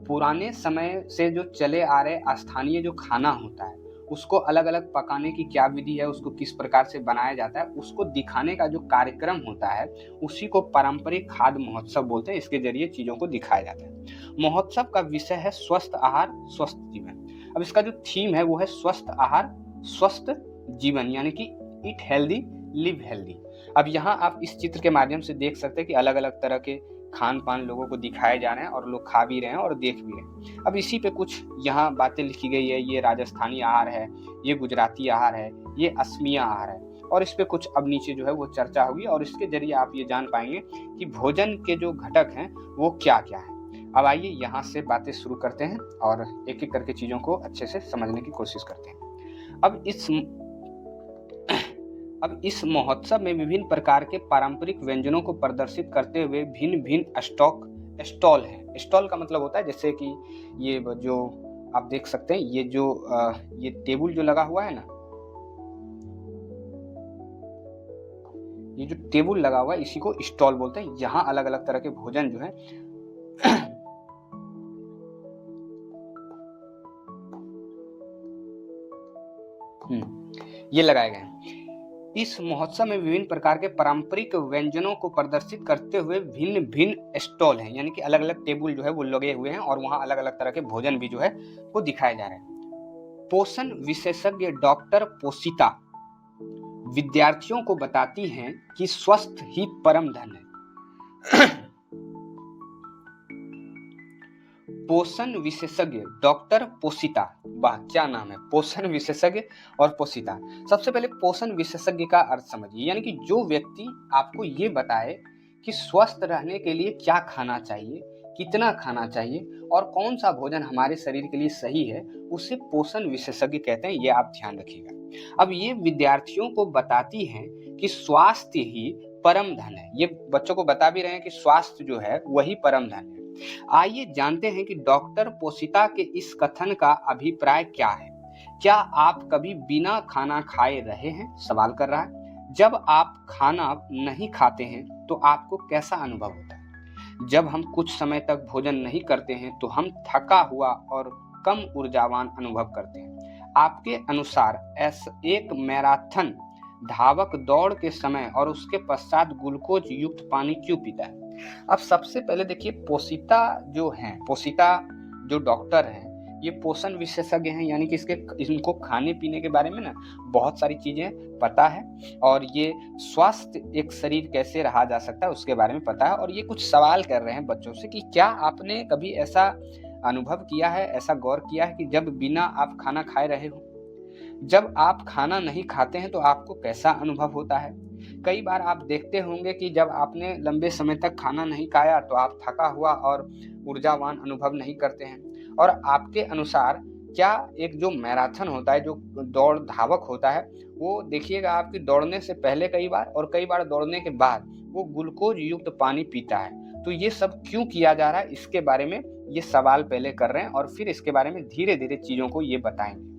पुराने समय से जो चले आ रहे स्थानीय जो खाना होता है उसको अलग अलग पकाने की क्या विधि है, उसको किस प्रकार से बनाया जाता है, उसको दिखाने का जो कार्यक्रम होता है उसी को पारंपरिक खाद्य महोत्सव बोलते हैं। इसके जरिए चीजों को दिखाया जाता है। महोत्सव का विषय है स्वस्थ आहार स्वस्थ जीवन। अब इसका जो थीम है वो है स्वस्थ आहार स्वस्थ जीवन, यानी कि ईट हेल्दी लिव हेल्दी। अब यहाँ आप इस चित्र के माध्यम से देख सकते हैं कि अलग अलग तरह के खान पान लोगों को दिखाए जा रहे हैं और लोग खा भी रहे हैं और देख भी रहे हैं। अब इसी पे कुछ यहाँ बातें लिखी गई है, ये राजस्थानी आहार है, ये गुजराती आहार है, ये असमिया आहार है, और इस पे कुछ अब नीचे जो है वो चर्चा होगी, और इसके जरिए आप ये जान पाएंगे कि भोजन के जो घटक हैं वो क्या क्या है। अब आइए यहाँ से बातें शुरू करते हैं और एक एक करके चीजों को अच्छे से समझने की कोशिश करते हैं। अब इस महोत्सव में विभिन्न प्रकार के पारंपरिक व्यंजनों को प्रदर्शित करते हुए भिन्न भिन्न स्टॉल है। स्टॉल का मतलब होता है जैसे कि ये जो आप देख सकते हैं, ये जो ये टेबल जो लगा हुआ है ना, ये जो टेबल लगा हुआ है इसी को स्टॉल बोलते हैं। यहाँ अलग अलग तरह के भोजन जो है ये लगाए गए हैं। इस महोत्सव में विभिन्न प्रकार के पारंपरिक व्यंजनों को प्रदर्शित करते हुए भिन्न भिन्न स्टॉल हैं, यानी कि अलग अलग टेबल जो है वो लगे हुए हैं और वहाँ अलग अलग तरह के भोजन भी जो है वो दिखाए जा रहे हैं। पोषण विशेषज्ञ डॉक्टर पोषिता विद्यार्थियों को बताती हैं कि स्वस्थ ही परम धन है। पोषण विशेषज्ञ डॉक्टर पोषिता, वाह क्या नाम है, पोषण विशेषज्ञ और पोषिता। सबसे पहले पोषण विशेषज्ञ का अर्थ समझिए, यानी कि जो व्यक्ति आपको ये बताए कि स्वस्थ रहने के लिए क्या खाना चाहिए, कितना खाना चाहिए और कौन सा भोजन हमारे शरीर के लिए सही है, उसे पोषण विशेषज्ञ कहते हैं। ये आप ध्यान रखिएगा। अब ये विद्यार्थियों को बताती हैं कि स्वास्थ्य ही परम धन है। ये बच्चों को बता भी रहे हैं कि स्वास्थ्य जो है वही परम धन है। आइए जानते हैं कि डॉक्टर पोषिता के इस कथन का अभिप्राय क्या है। क्या आप कभी बिना खाना खाए रहे हैं, सवाल कर रहा है। जब आप खाना नहीं खाते हैं तो आपको कैसा अनुभव होता है। जब हम कुछ समय तक भोजन नहीं करते हैं तो हम थका हुआ और कम ऊर्जावान अनुभव करते हैं। आपके अनुसार एक मैराथन धावक दौड़ के समय और उसके पश्चात ग्लूकोज युक्त पानी क्यों पीता है। अब सबसे पहले देखिए पोषिता जो है, पोषिता जो डॉक्टर है, ये पोषण विशेषज्ञ हैं, यानी कि इनको खाने पीने के बारे में ना बहुत सारी चीज़ें पता है, और ये स्वस्थ एक शरीर कैसे रहा जा सकता है उसके बारे में पता है। और ये कुछ सवाल कर रहे हैं बच्चों से कि क्या आपने कभी ऐसा अनुभव किया है, ऐसा गौर किया है कि जब बिना आप खाना खाए रहे हो, जब आप खाना नहीं खाते हैं तो आपको कैसा अनुभव होता है। कई बार आप देखते होंगे कि जब आपने लंबे समय तक खाना नहीं खाया तो आप थका हुआ और ऊर्जावान अनुभव नहीं करते हैं। और आपके अनुसार क्या एक जो मैराथन होता है, जो दौड़ धावक होता है, वो देखिएगा आपकी दौड़ने से पहले कई बार और कई बार दौड़ने के बाद वो ग्लूकोज युक्त पानी पीता है। तो ये सब क्यों किया जा रहा है, इसके बारे में ये सवाल पहले कर रहे हैं और फिर इसके बारे में धीरे धीरे चीज़ों को ये बताएंगे।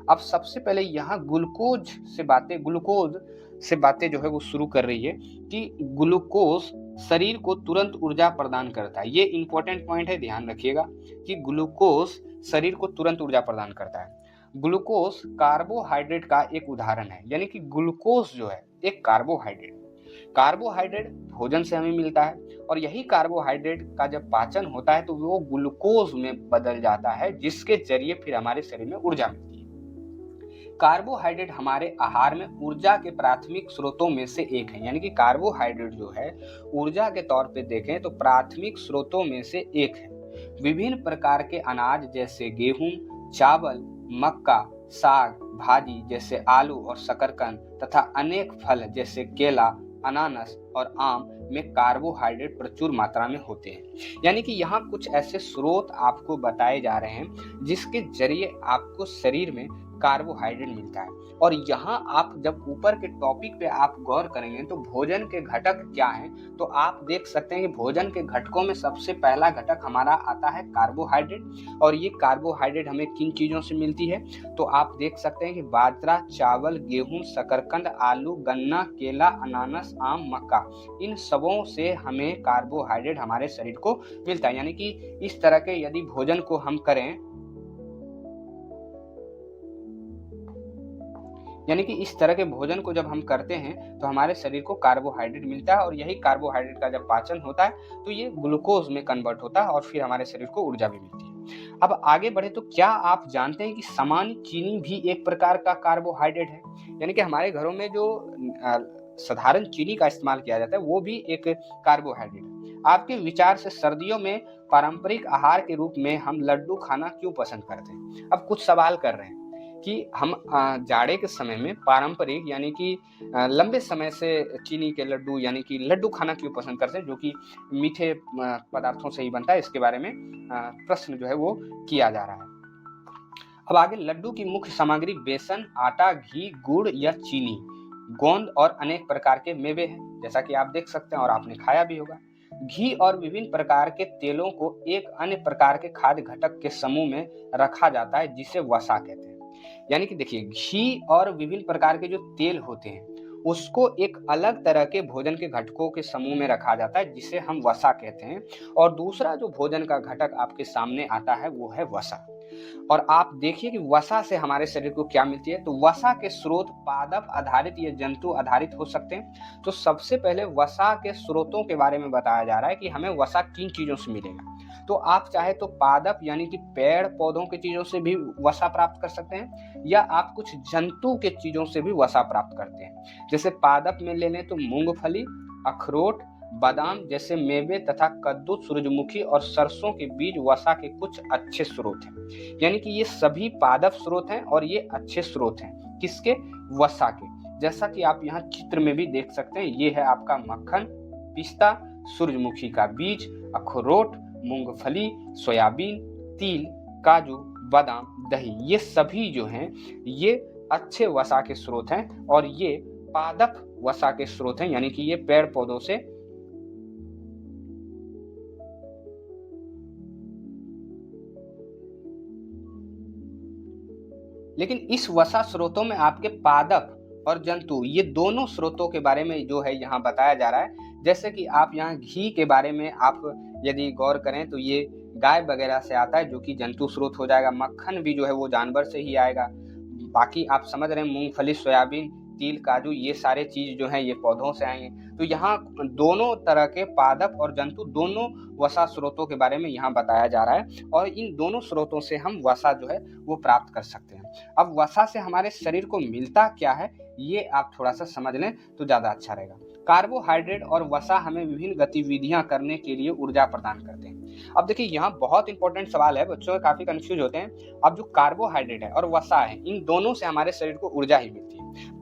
अब सबसे पहले यहाँ ग्लूकोज से बातें जो है वो शुरू कर रही है कि ग्लूकोज शरीर को तुरंत ऊर्जा प्रदान करता है। ये इंपॉर्टेंट पॉइंट है, ध्यान रखिएगा कि ग्लूकोज शरीर को तुरंत ऊर्जा प्रदान करता है। ग्लूकोज कार्बोहाइड्रेट का एक उदाहरण है, यानी कि ग्लूकोज जो है एक कार्बोहाइड्रेट भोजन से हमें मिलता है, और यही कार्बोहाइड्रेट का जब पाचन होता है तो वो ग्लूकोज में बदल जाता है, जिसके जरिए फिर हमारे शरीर में ऊर्जा मिलती है। कार्बोहाइड्रेट हमारे आहार में ऊर्जा के प्राथमिक स्रोतों में से एक है, यानी कि कार्बोहाइड्रेट जो है ऊर्जा के तौर पे देखें तो प्राथमिक स्रोतों में से एक है। विभिन्न प्रकार के अनाज जैसे गेहूं, चावल, मक्का, साग, भाजी जैसे आलू और शकरकंद तथा अनेक फल जैसे केला, अनानास और आम में कार्बोहाइड्रेट प्रचुर मात्रा में होते हैं। यानी कि यहाँ कुछ ऐसे स्रोत आपको बताए जा रहे हैं जिसके जरिए आपको शरीर में कार्बोहाइड्रेट मिलता है। और यहाँ आप जब ऊपर के टॉपिक पे आप गौर करेंगे तो भोजन के घटक क्या हैं, तो आप देख सकते हैं कि भोजन के घटकों में सबसे पहला घटक हमारा आता है कार्बोहाइड्रेट। और ये कार्बोहाइड्रेट हमें किन चीज़ों से मिलती है, तो आप देख सकते हैं कि बाजरा, चावल, गेहूं, शकरकंद, आलू, गन्ना, केला, अनानास, आम, मक्का, इन सबों से हमें कार्बोहाइड्रेट हमारे शरीर को मिलता है। यानी कि इस तरह के यदि भोजन को हम करें, यानी कि इस तरह के भोजन को जब हम करते हैं तो हमारे शरीर को कार्बोहाइड्रेट मिलता है, और यही कार्बोहाइड्रेट का जब पाचन होता है तो ये ग्लूकोज में कन्वर्ट होता है और फिर हमारे शरीर को ऊर्जा भी मिलती है। अब आगे बढ़े तो क्या आप जानते हैं कि सामान्य चीनी भी एक प्रकार का कार्बोहाइड्रेट है। यानी कि हमारे घरों में जो साधारण चीनी का इस्तेमाल किया जाता है वो भी एक कार्बोहाइड्रेट है। आपके विचार से सर्दियों में पारंपरिक आहार के रूप में हम लड्डू खाना क्यों पसंद करते हैं। अब कुछ सवाल कर रहे हैं कि हम जाड़े के समय में पारंपरिक यानी कि लंबे समय से चीनी के लड्डू यानी कि लड्डू खाना क्यों पसंद करते हैं, जो कि मीठे पदार्थों से ही बनता है। इसके बारे में प्रश्न जो है वो किया जा रहा है। अब आगे, लड्डू की मुख्य सामग्री बेसन, आटा, घी, गुड़ या चीनी, गोंद और अनेक प्रकार के मेवे हैं, जैसा कि आप देख सकते हैं और आपने खाया भी होगा। घी और विभिन्न प्रकार के तेलों को एक अन्य प्रकार के खाद्य घटक के समूह में रखा जाता है जिसे वसा कहते हैं। यानी कि देखिए, घी और विभिन्न प्रकार के जो तेल होते हैं उसको एक अलग तरह के भोजन के घटकों के समूह में रखा जाता है जिसे हम वसा कहते हैं। और दूसरा जो भोजन का घटक आपके सामने आता है वो है वसा। और आप देखिए कि वसा से हमारे शरीर को क्या मिलती है, तो वसा के स्रोत पादप आधारित या जंतु आधारित हो सकते हैं। तो सबसे पहले वसा के स्रोतों के बारे में बताया जा रहा है कि हमें वसा किन चीजों से मिलेगा। तो आप चाहे तो पादप यानी कि पेड़ पौधों की चीजों से भी वसा प्राप्त कर सकते हैं, या आप कुछ जंतु के चीजों से भी वसा प्राप्त करते हैं। जैसे पादप में ले लें तो मूंगफली, अखरोट, बादाम जैसे मेवे तथा कद्दू, सूरजमुखी और सरसों के बीज वसा के कुछ अच्छे स्रोत हैं। यानी कि ये सभी पादप स्रोत हैं और ये अच्छे स्रोत हैं किसके, वसा के। जैसा कि आप यहाँ चित्र में भी देख सकते हैं, ये है आपका मक्खन, पिस्ता, सूरजमुखी का बीज, अखरोट, मूंगफली, सोयाबीन, तिल, काजू, बादाम, दही, ये सभी जो हैं ये अच्छे वसा के स्रोत हैं और ये पादप वसा के स्रोत हैं, यानी कि ये पेड़ पौधों से लेकिन इस वसा स्रोतों में आपके पादप और जंतु, ये दोनों स्रोतों के बारे में जो है यहाँ बताया जा रहा है। जैसे कि आप यहाँ घी के बारे में आप यदि गौर करें तो ये गाय वगैरह से आता है जो कि जंतु स्रोत हो जाएगा। मक्खन भी जो है वो जानवर से ही आएगा। बाकी आप समझ रहे हैं मूंगफली, सोयाबीन, तिल, काजू, ये सारे चीज जो हैं ये पौधों से आएंगे। तो यहाँ दोनों तरह के पादप और जंतु दोनों वसा स्रोतों के बारे में यहाँ बताया जा रहा है और इन दोनों स्रोतों से हम वसा जो है वो प्राप्त कर सकते हैं। अब वसा से हमारे शरीर को मिलता क्या है ये आप थोड़ा सा समझ लें तो ज़्यादा अच्छा रहेगा। कार्बोहाइड्रेट और वसा हमें विभिन्न गतिविधियां करने के लिए ऊर्जा प्रदान करते हैं। अब देखिए यहाँ बहुत इंपॉर्टेंट सवाल है, बच्चों काफी कंफ्यूज होते हैं। अब जो कार्बोहाइड्रेट है और वसा है इन दोनों से हमारे शरीर को ऊर्जा ही मिलती है।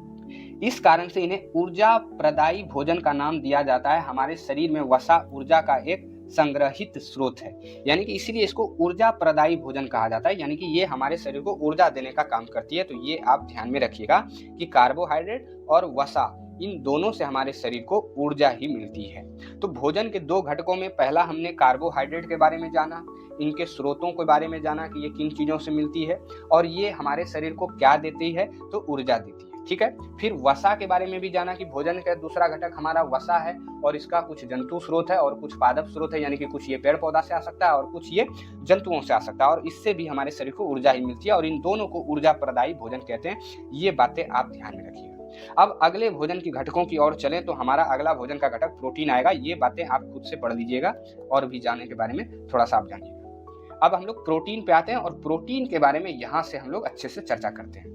इस कारण से इन्हें ऊर्जा प्रदायी भोजन का नाम दिया जाता है। हमारे शरीर में वसा ऊर्जा का एक संग्रहित स्रोत है, यानी कि इसीलिए इसको ऊर्जा प्रदायी भोजन कहा जाता है, यानी कि ये हमारे शरीर को ऊर्जा देने का काम करती है। तो ये आप ध्यान में रखिएगा कि कार्बोहाइड्रेट और वसा इन दोनों से हमारे शरीर को ऊर्जा ही मिलती है। तो भोजन के दो घटकों में पहला हमने कार्बोहाइड्रेट के बारे में जाना, इनके स्रोतों के बारे में जाना कि ये किन चीजों से मिलती है और ये हमारे शरीर को क्या देती है, तो ऊर्जा देती है। ठीक है, फिर वसा के बारे में भी जाना कि भोजन का दूसरा घटक हमारा वसा है और इसका कुछ जंतु स्रोत है और कुछ पादप स्रोत है, यानी कि कुछ ये पेड़ पौधा से आ सकता है और कुछ ये जंतुओं से आ सकता है और इससे भी हमारे शरीर को ऊर्जा ही मिलती है और इन दोनों को ऊर्जा प्रदायी भोजन कहते हैं। ये बातें आप ध्यान में रखिएगा। अब अगले भोजन की घटकों की ओर चलें तो हमारा अगला भोजन का घटक प्रोटीन आएगा। ये बातें आप खुद से पढ़ लीजिएगा और भी जानने के बारे में थोड़ा सा आप जानिएगा। अब हम लोग प्रोटीन पे आते हैं और प्रोटीन के बारे में यहां से हम लोग अच्छे से चर्चा करते हैं।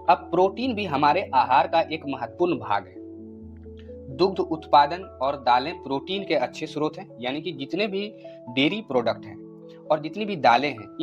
अब प्रोटीन भी हमारे आहार का एक महत्वपूर्ण भाग है। दुग्ध उत्पादन और दालें प्रोटीन के अच्छे स्रोत हैं, यानी कि जितने भी डेयरी प्रोडक्ट हैं और जितनी भी दालें हैं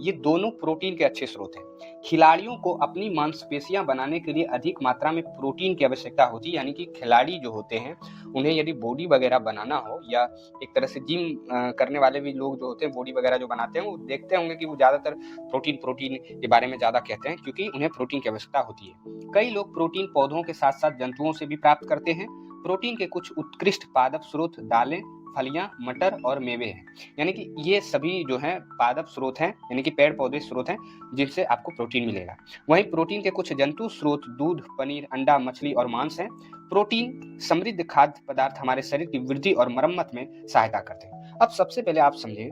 ये दोनों प्रोटीन के अच्छे स्रोत हैं। खिलाड़ियों को अपनी मांसपेशियां बनाने के लिए अधिक मात्रा में प्रोटीन की आवश्यकता होती है, यानी कि खिलाड़ी जो होते हैं उन्हें यदि बॉडी वगैरह बनाना हो या एक तरह से जिम करने वाले भी लोग जो होते हैं बॉडी वगैरह जो बनाते हैं वो देखते होंगे कि वो ज़्यादातर प्रोटीन के बारे में ज़्यादा कहते हैं क्योंकि उन्हें प्रोटीन की आवश्यकता होती है। कई लोग प्रोटीन पौधों के साथ साथ जंतुओं से भी प्राप्त करते हैं। प्रोटीन के कुछ उत्कृष्ट पादप स्रोत दालें, फलियां, मटर और मेवे हैं, यानी कि ये सभी जो हैं पादप स्रोत हैं, यानी कि पेड़ पौधे स्रोत हैं जिनसे आपको प्रोटीन मिलेगा। वहीं प्रोटीन के कुछ जंतु स्रोत दूध, पनीर, अंडा, मछली और मांस हैं। प्रोटीन समृद्ध खाद्य पदार्थ हमारे शरीर की वृद्धि और मरम्मत में सहायता करते हैं। अब सबसे पहले आप समझें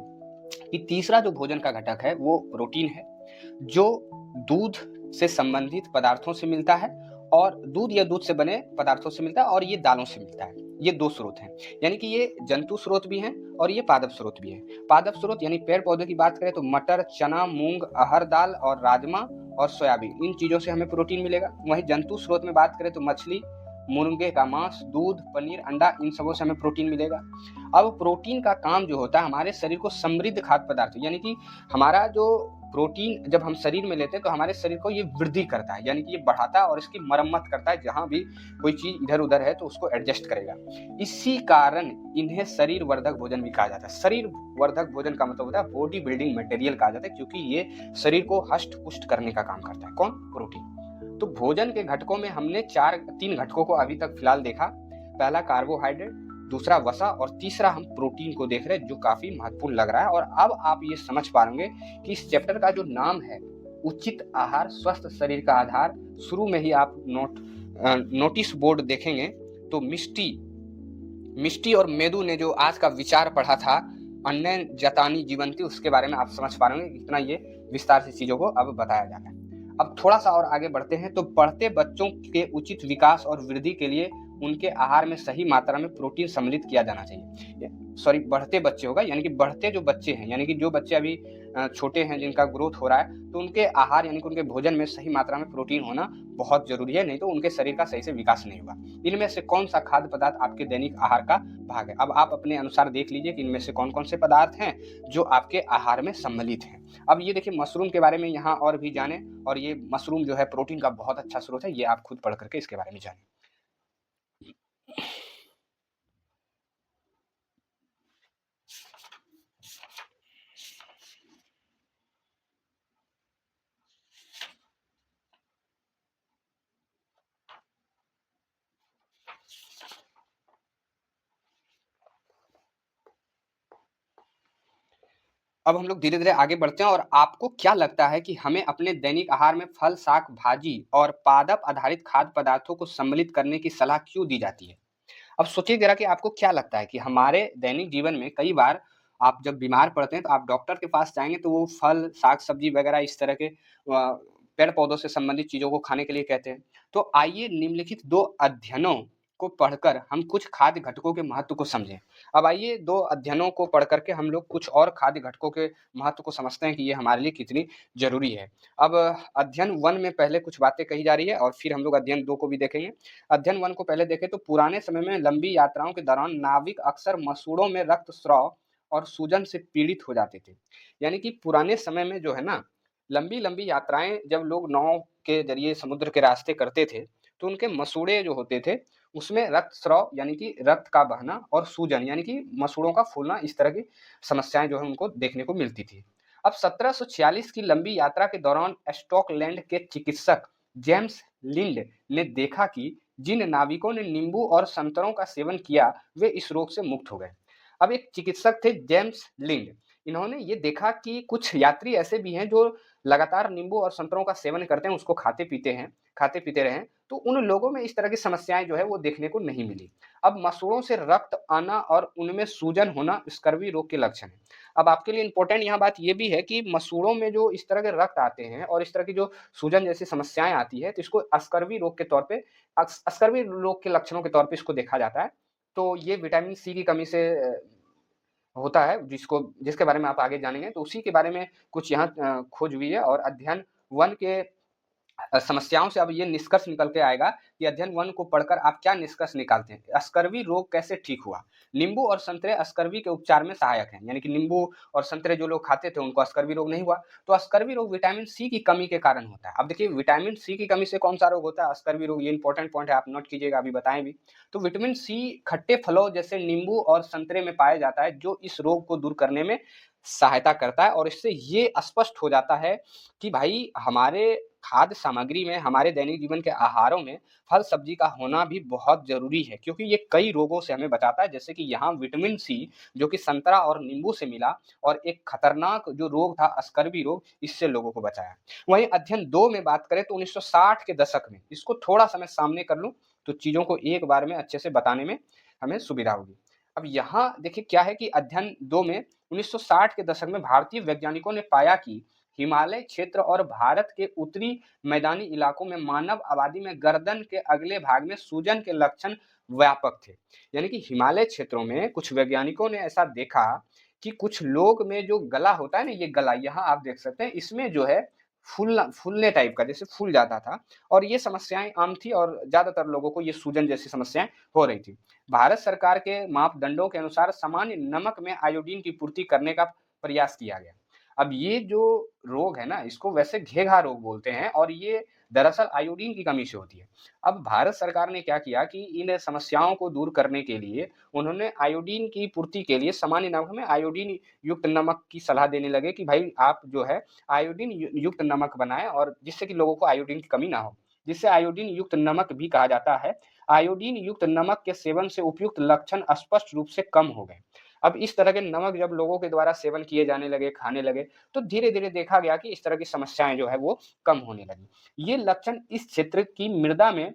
कि तीसरा जो भोजन का घटक है वो प्रोटीन है, जो दूध से संबंधित पदार्थों से मिलता है और दूध या दूध से बने पदार्थों से मिलता है और ये दालों से मिलता है। ये दो स्रोत हैं, यानी कि ये जंतु स्रोत भी हैं और ये पादप स्रोत भी हैं। पादप स्रोत यानी पेड़ पौधे की बात करें तो मटर, चना, मूंग, अरहर दाल और राजमा और सोयाबीन, इन चीजों से हमें प्रोटीन मिलेगा। वहीं जंतु स्रोत में बात करें तो मछली, मुर्गे का मांस, दूध, पनीर, अंडा, इन सबों से हमें प्रोटीन मिलेगा। अब प्रोटीन का काम जो होता है हमारे शरीर को समृद्ध खाद्य पदार्थ, यानी कि हमारा जो प्रोटीन जब हम शरीर में लेते हैं तो हमारे शरीर को ये वृद्धि करता है, यानी कि ये बढ़ाता है और इसकी मरम्मत करता है। जहां भी कोई चीज इधर उधर है तो उसको एडजस्ट करेगा। इसी कारण इन्हें शरीर वर्धक भोजन भी कहा जाता है। शरीर वर्धक भोजन का मतलब होता है बॉडी बिल्डिंग मटेरियल कहा जाता है, क्योंकि ये शरीर को हष्ट पुष्ट करने का काम करता है। कौन? प्रोटीन। तो भोजन के घटकों में हमने तीन घटकों को अभी तक फिलहाल देखा। पहला कार्बोहाइड्रेट, दूसरा वसा और तीसरा हम प्रोटीन को देख रहे हैं, जो काफी महत्वपूर्ण लग रहा है। और अब आप ये समझ पाएंगे कि इस चैप्टर का जो नाम है उचित आहार स्वस्थ शरीर का आधार, शुरू में ही आप नोटिस बोर्ड देखेंगे तो मिष्टी और मेदू ने जो आज का विचार पढ़ा था अन्य जतानी जीवंती, उसके बारे में आप समझ पाएंगे। इतना ये विस्तार से चीजों को अब बताया जाता है। अब थोड़ा सा और आगे बढ़ते हैं तो बढ़ते बच्चों के उचित विकास और वृद्धि के लिए उनके आहार में सही मात्रा में प्रोटीन सम्मिलित किया जाना चाहिए। बढ़ते बच्चे होगा, यानी कि बढ़ते जो बच्चे हैं, यानी कि जो बच्चे अभी छोटे हैं जिनका ग्रोथ हो रहा है, तो उनके आहार यानी कि उनके भोजन में सही मात्रा में प्रोटीन होना बहुत जरूरी है, नहीं तो उनके शरीर का सही से विकास नहीं होगा। इनमें से कौन सा खाद्य पदार्थ आपके दैनिक आहार का भाग है? अब आप अपने अनुसार देख लीजिए कि इनमें से कौन कौन से पदार्थ हैं जो आपके आहार में सम्मिलित हैं। अब ये देखिए मशरूम के बारे में यहाँ और भी जाने, और ये मशरूम जो है प्रोटीन का बहुत अच्छा स्रोत है, ये आप खुद पढ़ करके इसके बारे में जाने। अब हम लोग धीरे धीरे आगे बढ़ते हैं। और आपको क्या लगता है कि हमें अपने दैनिक आहार में फल, शाक, भाजी और पादप आधारित खाद्य पदार्थों को सम्मिलित करने की सलाह क्यों दी जाती है? अब सोचिए जरा कि आपको क्या लगता है कि हमारे दैनिक जीवन में कई बार आप जब बीमार पड़ते हैं तो आप डॉक्टर के पास जाएंगे तो वो फल, साग, सब्जी वगैरह इस तरह के पेड़ पौधों से संबंधित चीज़ों को खाने के लिए कहते हैं। तो आइए निम्नलिखित 2 अध्ययनों को पढ़कर हम कुछ खाद्य घटकों के महत्व को समझें। अब आइए 2 अध्ययनों को पढ़ कर के हम लोग कुछ और खाद्य घटकों के महत्व को समझते हैं कि ये हमारे लिए कितनी ज़रूरी है। अब अध्ययन 1 में पहले कुछ बातें कही जा रही है और फिर हम लोग अध्ययन 2 को भी देखेंगे। अध्ययन 1 को पहले देखें तो पुराने समय में लंबी यात्राओं के दौरान नाविक अक्सर मसूड़ों में रक्तस्राव और सूजन से पीड़ित हो जाते थे। यानी कि पुराने समय में जो है ना, लंबी-लंबी यात्राएँ जब लोग नाव के ज़रिए समुद्र के रास्ते करते थे, तो उनके मसूड़े जो होते थे, उसमें रक्तस्राव यानी कि रक्त का बहना और सूजन यानी कि मसूड़ों का फूलना, इस तरह की समस्याएँ जो है उनको देखने को मिलती थी। अब 1746 की लंबी यात्रा के दौरान स्कॉटलैंड के चिकित्सक जेम्स लिंड ने देखा कि जिन नाविकों ने नींबू और संतरों का सेवन किया, वे इस रोग से मुक्त हो गए। अब एक चिकित्सक थे जेम्स लिंड, इन्होंने ये देखा कि कुछ यात्री ऐसे भी हैं जो लगातार नींबू और संतरों का सेवन करते हैं, उसको खाते-पीते रहे हैं, तो उन लोगों में इस तरह की समस्याएँ जो है वो देखने को नहीं मिली। अब मसूड़ों से रक्त आना और उनमें सूजन होना स्कर्वी रोग के लक्षण हैं। अब आपके लिए इम्पोर्टेंट यहाँ बात ये भी है कि मसूड़ों में जो इस तरह के रक्त आते हैं और इस तरह की जो सूजन जैसी समस्याएँ आती है, तो इसको स्कर्वी रोग के तौर पे स्कर्वी रोग के लक्षणों के तौर पे इसको देखा जाता है। तो ये विटामिन सी की कमी से होता है, जिसके बारे में आप आगे जानेंगे, तो उसी के बारे में कुछ यहाँ खोज हुई है और अध्ययन 1 के समस्याओं से अब ये निष्कर्ष निकल के आएगा कि अध्ययन 1 को पढ़कर आप क्या निष्कर्ष निकालते हैं? स्कर्वी रोग कैसे ठीक हुआ? नींबू और संतरे स्कर्वी के उपचार में सहायक हैं, यानी कि नींबू और संतरे जो लोग खाते थे उनको स्कर्वी रोग नहीं हुआ। तो स्कर्वी रोग विटामिन सी की कमी के कारण होता है। अब देखिए विटामिन सी की कमी से कौन-सा रोग होता है? स्कर्वी रोग। ये इंपॉर्टेंट पॉइंट है, आप नोट कीजिएगा, अभी बताएँ भी। तो विटामिन सी खट्टे फलों जैसे नींबू और संतरे में पाया जाता है, जो इस रोग को दूर करने में सहायता करता है और इससे ये स्पष्ट हो जाता है कि भाई हमारे खाद्य सामग्री में, हमारे दैनिक जीवन के आहारों में फल सब्जी का होना भी बहुत ज़रूरी है, क्योंकि ये कई रोगों से हमें बचाता है। जैसे कि यहाँ विटामिन सी जो कि संतरा और नींबू से मिला और एक खतरनाक जो रोग था स्कर्वी रोग, इससे लोगों को बचाया। वहीं अध्ययन 2 में बात करें तो 1960 के दशक में, इसको थोड़ा-सा मैं सामने कर लूँ तो चीज़ों को एक बार में अच्छे से बताने में हमें सुविधा होगी। अब यहाँ देखिए क्या है कि अध्ययन 2 में 1960 के दशक में भारतीय वैज्ञानिकों ने पाया कि हिमालय क्षेत्र और भारत के उत्तरी मैदानी इलाकों में मानव आबादी में गर्दन के अगले भाग में सूजन के लक्षण व्यापक थे। यानी कि हिमालय क्षेत्रों में कुछ वैज्ञानिकों ने ऐसा देखा कि कुछ लोग में जो गला होता है ना, ये गला यहाँ आप देख सकते हैं, इसमें जो है फूलने टाइप का जैसे फूल जाता था और ये समस्याएं आम थी और ज्यादातर लोगों को ये सूजन जैसी समस्याएं हो रही थी। भारत सरकार के मापदंडों के अनुसार सामान्य नमक में आयोडीन की पूर्ति करने का प्रयास किया गया। अब ये जो रोग है ना, इसको वैसे घेघा रोग बोलते हैं और ये दरअसल आयोडीन की कमी से होती है। अब भारत सरकार ने क्या किया कि इन समस्याओं को दूर करने के लिए उन्होंने आयोडीन की पूर्ति के लिए सामान्य नमक में आयोडीन युक्त नमक की सलाह देने लगे कि भाई आप जो है आयोडीन युक्त नमक बनाएं, और जिससे कि लोगों को आयोडीन की कमी ना हो, जिससे आयोडीन युक्त नमक भी कहा जाता है। आयोडीन युक्त नमक के सेवन से उपयुक्त लक्षण स्पष्ट रूप से कम हो गए। अब इस तरह के नमक जब लोगों के द्वारा सेवन किए जाने लगे, खाने लगे, तो धीरे-धीरे देखा गया कि इस तरह की समस्याएँ जो है वो कम होने लगी। ये लक्षण इस क्षेत्र की मृदा में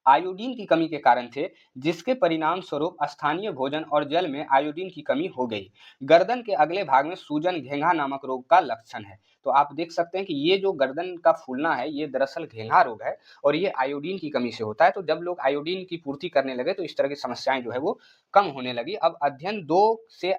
आयोडीन की कमी के कारण थे, जिसके परिणाम स्वरूप स्थानीय भोजन और जल में आयोडीन की कमी हो गई। गर्दन के अगले भाग में सूजन घेंघा नामक रोग का लक्षण है। तो आप देख सकते हैं कि ये जो गर्दन का फूलना है, ये दरअसल घेंघा रोग है और ये आयोडीन की कमी से होता है। तो जब लोग आयोडीन की पूर्ति करने लगे, तो इस तरह की समस्याएं जो है वो कम होने लगी। अब अध्ययन 2 से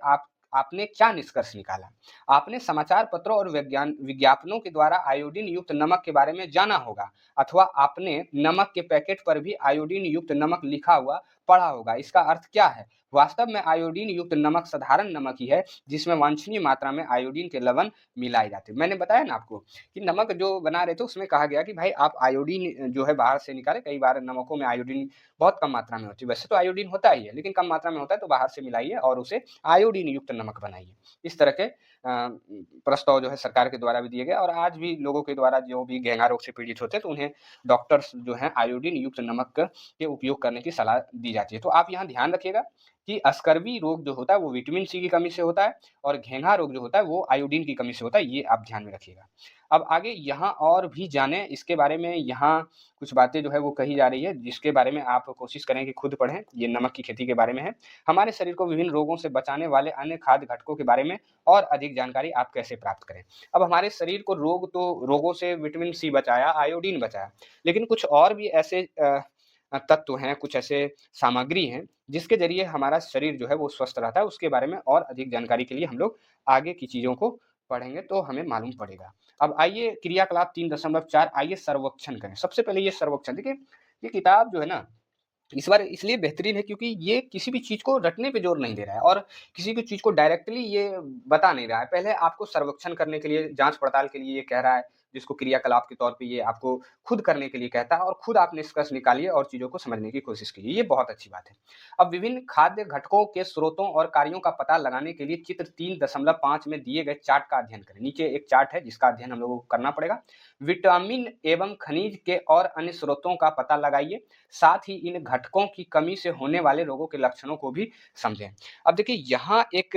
आपने क्या निष्कर्ष निकाला? आपने समाचार पत्रों और विज्ञापनों के द्वारा आयोडीन युक्त नमक के बारे में जाना होगा, अथवा आपने नमक के पैकेट पर भी आयोडीन युक्त नमक लिखा हुआ पढ़ा होगा। इसका अर्थ क्या है? वास्तव में आयोडीन युक्त नमक साधारण नमक ही है, जिसमें वांछनीय मात्रा में आयोडीन के लवण मिलाए जाते हैं। मैंने बताया ना आपको कि नमक जो बना रहे थे उसमें कहा गया कि भाई आप आयोडीन जो है बाहर से निकालें। कई बार नमकों में आयोडीन बहुत कम मात्रा में होती है, वैसे तो आयोडीन होता ही है लेकिन कम मात्रा में होता है, तो बाहर से मिलाइए और उसे आयोडीन युक्त नमक बनाइए। इस तरह के प्रस्ताव जो है सरकार के द्वारा भी दिए गए और आज भी लोगों के द्वारा जो भी घेंघा रोग से पीड़ित होते हैं, तो उन्हें डॉक्टर्स जो हैं आयोडीन युक्त नमक के उपयोग करने की सलाह दी जाती है। तो आप यहाँ ध्यान रखिएगा कि अस्कर्वी रोग जो होता है वो विटामिन सी की कमी से होता है और घेंघा रोग जो होता है वो आयोडीन की कमी से होता है, ये आप ध्यान में रखिएगा। अब आगे यहाँ और भी जानें इसके बारे में, यहाँ कुछ बातें जो है वो कही जा रही है जिसके बारे में आप कोशिश करें कि खुद पढ़ें, ये नमक की खेती के बारे में है। हमारे शरीर को विभिन्न रोगों से बचाने वाले अन्य खाद्य घटकों के बारे में और अधिक जानकारी आप कैसे प्राप्त करें। अब हमारे शरीर को रोगों से विटामिन सी बचाया, आयोडीन बचाया, लेकिन कुछ और भी ऐसे तत्व हैं, कुछ ऐसे सामग्री हैं, जिसके ज़रिए हमारा शरीर जो है वो स्वस्थ रहता है। उसके बारे में और अधिक जानकारी के लिए हम लोग आगे की चीज़ों को पढ़ेंगे तो हमें मालूम पड़ेगा। अब आइए क्रियाकलाप 3.4 आइए सर्वेक्षण करें। सबसे पहले ये सर्वेक्षण देखिए, ये किताब जो है ना इस बार इसलिए बेहतरीन है क्योंकि ये किसी भी चीज़ को रटने पे ज़ोर नहीं दे रहा है और किसी भी चीज़ को डायरेक्टली ये बता नहीं रहा है। पहले आपको सर्वेक्षण करने के लिए, जाँच-पड़ताल के लिए ये कह रहा है, जिसको क्रियाकलाप के तौर पे ये आपको खुद करने के लिए कहता है और खुद आप निष्कर्ष निकालिए और चीज़ों को समझने की कोशिश कीजिए। ये बहुत अच्छी बात है। अब विभिन्न खाद्य घटकों के स्रोतों और कार्यों का पता लगाने के लिए चित्र 3.5 में दिए गए चार्ट का अध्ययन करें। नीचे एक चार्ट है जिसका अध्ययन हम लोगों को करना पड़ेगा। विटामिन एवं खनिज के और अन्य स्रोतों का पता लगाइए। साथ ही इन घटकों की कमी से होने वाले रोगों के लक्षणों को भी समझें। अब देखिए यहाँ एक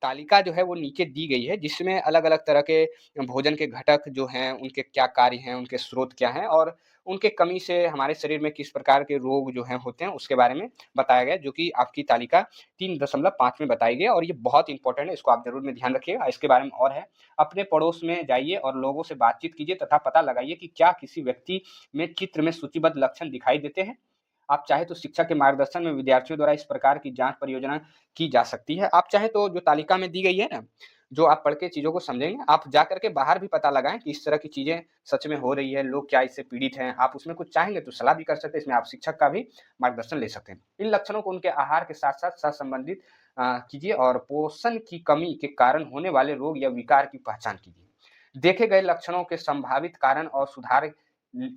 तालिका जो है वो नीचे दी गई है जिसमें अलग-अलग तरह के भोजन के घटक जो हैं, उनके क्या कार्य हैं, उनके स्रोत क्या हैं और उनके कमी से हमारे शरीर में किस प्रकार के रोग जो हैं होते हैं, उसके बारे में बताया गया है, जो कि आपकी तालिका 3.5 में बताई गई है और ये बहुत इम्पोर्टेंट है, इसको आप ज़रूर में ध्यान रखिएगा। इसके बारे में और है, अपने पड़ोस में जाइए और लोगों से बातचीत कीजिए तथा पता लगाइए कि क्या किसी व्यक्ति में चित्र में सूचीबद्ध लक्षण दिखाई देते हैं। आप चाहे तो शिक्षक के मार्गदर्शन में विद्यार्थियों द्वारा इस प्रकार की जाँच परियोजना की जा सकती है। आप चाहे तो जो तालिका में दी गई है ना, जो आप पढ़ के चीज़ों को समझेंगे, आप जा कर के बाहर भी पता लगाएँ कि इस तरह की चीज़ें सच में हो रही है, लोग क्या इससे पीड़ित हैं। आप उसमें कुछ चाहेंगे तो सलाह भी कर सकते हैं, इसमें आप शिक्षक का भी मार्गदर्शन ले सकते हैं। इन लक्षणों को उनके आहार के साथ-साथ सहसंबंधित कीजिए और पोषण की कमी के कारण होने वाले रोग या विकार की पहचान कीजिए। देखे गए लक्षणों के संभावित कारण और सुधार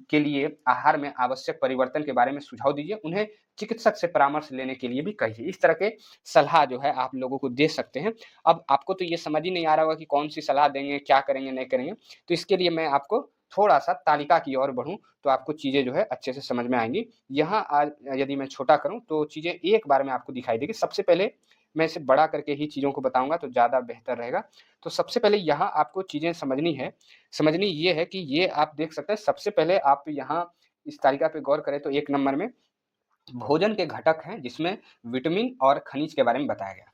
के लिए आहार में आवश्यक परिवर्तन के बारे में सुझाव दीजिए। उन्हें चिकित्सक से परामर्श लेने के लिए भी कहिए। इस तरह के सलाह जो है आप लोगों को दे सकते हैं। अब आपको तो ये समझ ही नहीं आ रहा होगा कि कौन-सी सलाह देंगे, क्या करेंगे, नहीं करेंगे। तो इसके लिए मैं आपको थोड़ा-सा तालिका की ओर बढ़ूँ, तो आपको चीज़ें जो है अच्छे से समझ में आएँगी। यहाँ आज यदि मैं छोटा करूँ, तो चीज़ें एक बार में आपको दिखाई देगी। सबसे पहले मैं इसे बड़ा करके ही चीज़ों को बताऊँगा, तो ज़्यादा बेहतर रहेगा। तो सबसे पहले यहाँ आपको चीज़ें समझनी है। समझनी ये है कि ये आप देख सकते हैं, सबसे पहले आप यहाँ इस तालिका पे गौर करें तो 1 नंबर में भोजन के घटक हैं जिसमें विटामिन और खनिज के बारे में बताया गया।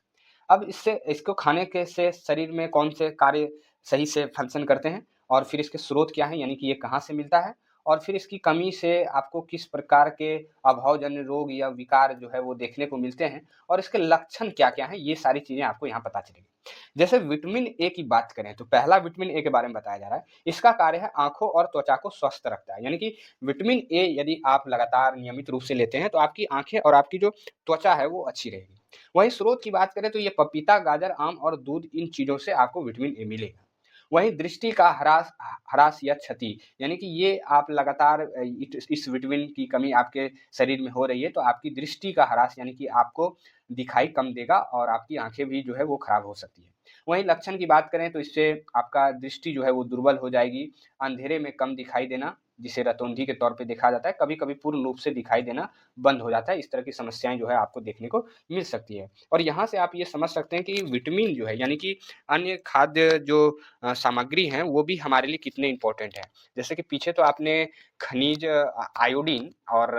अब इससे इसको खाने के से शरीर में कौन से कार्य सही से फंक्शन करते हैं और फिर इसके स्रोत क्या हैं, यानी कि ये कहाँ से मिलता है और फिर इसकी कमी से आपको किस प्रकार के अभावजन्य रोग या विकार जो है वो देखने को मिलते हैं और इसके लक्षण क्या-क्या हैं, ये सारी चीज़ें आपको यहाँ पता चलेगी। जैसे विटामिन ए की बात करें तो पहला विटामिन ए के बारे में बताया जा रहा है। इसका कार्य है आँखों और त्वचा को स्वस्थ रखता है, यानी कि विटामिन ए यदि आप लगातार नियमित रूप से लेते हैं तो आपकी आँखें और आपकी जो त्वचा है वो अच्छी रहेगी। वहीं स्रोत की बात करें तो ये पपीता, गाजर, आम और दूध, इन चीज़ों से आपको विटामिन ए मिलेगा। वहीं दृष्टि का ह्रास या क्षति, यानी कि ये आप लगातार इस विटामिन की कमी आपके शरीर में हो रही है तो आपकी दृष्टि का ह्रास, यानी कि आपको दिखाई कम देगा और आपकी आँखें भी जो है वो खराब हो सकती है। वहीं लक्षण की बात करें तो इससे आपका दृष्टि जो है वो दुर्बल हो जाएगी, अंधेरे में कम दिखाई देना, जिसे रतौंधी के तौर पे देखा जाता है, कभी-कभी पूर्ण रूप से दिखाई देना बंद हो जाता है। इस तरह की समस्याएँ जो है आपको देखने को मिल सकती है। और यहाँ से आप ये समझ सकते हैं कि विटामिन जो है, यानी कि अन्य खाद्य जो सामग्री हैं वो भी हमारे लिए कितने इम्पोर्टेंट हैं। जैसे कि पीछे तो आपने खनिज, आयोडीन और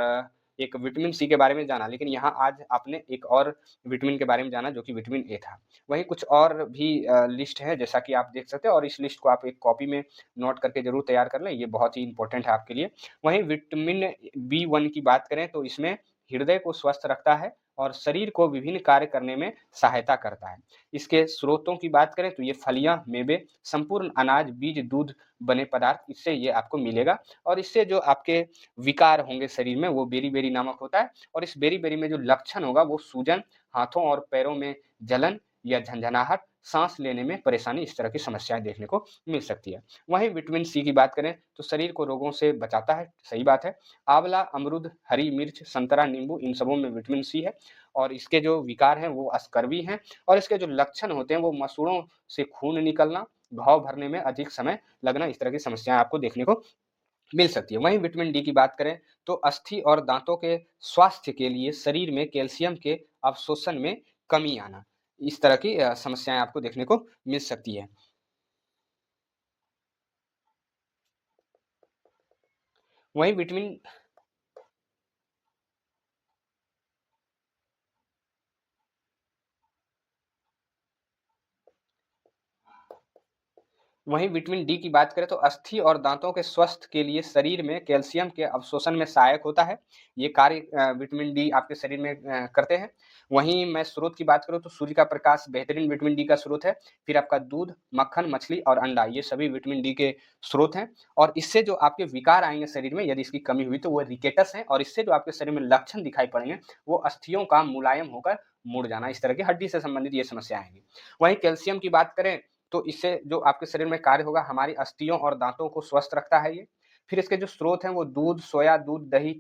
एक विटामिन सी के बारे में जाना, लेकिन यहाँ आज आपने एक और विटामिन के बारे में जाना जो कि विटामिन ए था। वहीं कुछ और भी लिस्ट है जैसा कि आप देख सकते हैं और इस लिस्ट को आप एक कॉपी में नोट करके ज़रूर तैयार कर लें, ये बहुत ही इम्पोर्टेंट है आपके लिए। वहीं विटामिन बी1 की बात करें तो इसमें हृदय को स्वस्थ रखता है और शरीर को विभिन्न कार्य करने में सहायता करता है। इसके स्रोतों की बात करें तो ये फलियाँ, मेवे, संपूर्ण अनाज, बीज, दूध बने पदार्थ, इससे ये आपको मिलेगा और इससे जो आपके विकार होंगे शरीर में वो बेरी-बेरी नामक होता है और इस बेरी-बेरी में जो लक्षण होगा वो सूजन, हाथों और पैरों में जलन या झनझनाहट, साँस लेने में परेशानी, इस तरह की समस्याएँ देखने को मिल सकती है। वहीं विटामिन सी की बात करें तो शरीर को रोगों से बचाता है, सही बात है। आँवला, अमरूद, हरी मिर्च, संतरा, नींबू, इन सबों में विटामिन सी है और इसके जो विकार हैं वो अस्कर्वी हैं और इसके जो लक्षण होते हैं वो मसूड़ों से खून निकलना, घाव भरने में अधिक समय लगना, इस तरह की समस्याएँ आपको देखने को मिल सकती है। वहीं विटामिन डी की बात करें तो अस्थि और दाँतों के स्वास्थ्य के लिए शरीर में कैल्शियम के अवशोषण में कमी आना, इस तरह की समस्याएं आपको देखने को मिल सकती है। वहीं विटामिन वहीं विटामिन डी की बात करें तो अस्थि और दांतों के स्वास्थ्य के लिए शरीर में कैल्शियम के अवशोषण में सहायक होता है। ये कार्य विटामिन डी आपके शरीर में करते हैं। वहीं मैं स्रोत की बात करूं तो सूर्य का प्रकाश बेहतरीन विटामिन डी का स्रोत है। फिर आपका दूध, मक्खन, मछली और अंडा, ये सभी विटामिन डी के स्रोत हैं। और इससे जो आपके विकार आएंगे शरीर में, यदि इसकी कमी हुई तो वो रिकेटस है। और इससे जो आपके शरीर में लक्षण दिखाई पड़ेंगे वो अस्थियों का मुलायम होकर मुड़ जाना, इस तरह की हड्डी से संबंधित ये समस्या आएंगी। वहीं कैल्शियम की बात करें तो इससे जो आपके शरीर में कार्य होगा, हमारी अस्थियों और दांतों को स्वस्थ रखता है ये। फिर इसके जो स्रोत हैं वो दूध, सोया दूध, दही,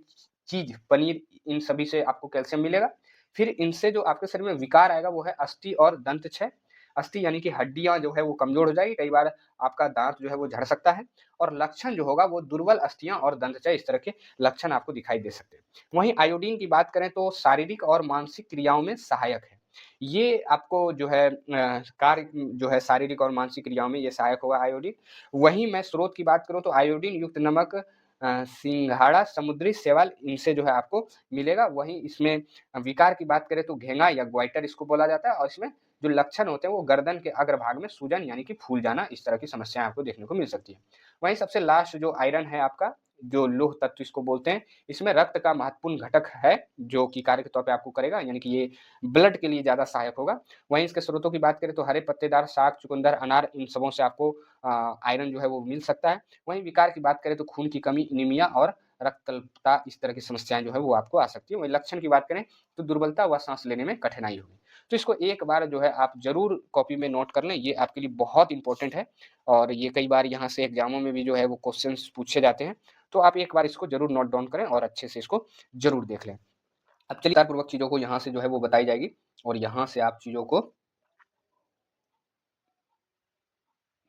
चीज, पनीर, इन सभी से आपको कैल्शियम मिलेगा। फिर इनसे जो आपके शरीर में विकार आएगा वो है अस्थि और दंत क्षय। अस्थि यानी कि हड्डियां जो है वो कमजोर हो जाएगी, कई बार आपका दांत जो है वो झड़ सकता है। और लक्षण जो होगा वो दुर्बल अस्थियां और दंत क्षय, इस तरह के लक्षण आपको दिखाई दे सकते हैं। वहीं आयोडीन की बात करें तो शारीरिक और मानसिक क्रियाओं में सहायक है। ये आपको जो है कार्य जो है शारीरिक और मानसिक क्रियाओं में ये सहायक होगा आयोडीन। वहीं मैं स्रोत की बात करूँ तो आयोडीन युक्त नमक, सिंघाड़ा, समुद्री शैवाल, इनसे जो है आपको मिलेगा। वहीं इसमें विकार की बात करें तो घेंगा या ग्वाइटर इसको बोला जाता है। और इसमें जो लक्षण होते हैं वो गर्दन के अग्रभाग में सूजन यानी कि फूल जाना, इस तरह की समस्याएं आपको देखने को मिल सकती है। वहीं सबसे लास्ट जो आयरन है आपका, जो लौह तत्व इसको बोलते हैं, इसमें रक्त का महत्वपूर्ण घटक है जो कि कार्य के तौर पे आपको करेगा, यानी कि ये ब्लड के लिए ज़्यादा सहायक होगा। वहीं इसके स्रोतों की बात करें तो हरे पत्तेदार साग, चुकंदर, अनार, इन सबों से आपको आयरन जो है वो मिल सकता है। वहीं विकार की बात करें तो खून की कमी, एनीमिया और रक्तल्पता, इस तरह की समस्याएं जो है वो आपको आ सकती है। वहीं लक्षण की बात करें तो दुर्बलता व सांस लेने में कठिनाई होगी। तो इसको एक बार जो है आप जरूर कॉपी में नोट कर लें, ये आपके लिए बहुत इंपॉर्टेंट है। और ये कई बार यहाँ से एग्जामों में भी जो है वो क्वेश्चंस पूछे जाते हैं। तो आप एक बार इसको जरूर नोट डाउन करें और अच्छे से इसको जरूर देख लें। अब चलिए विस्तारपूर्वक चीज़ों को यहाँ से जो है वो बताई जाएगी और यहाँ से आप चीज़ों को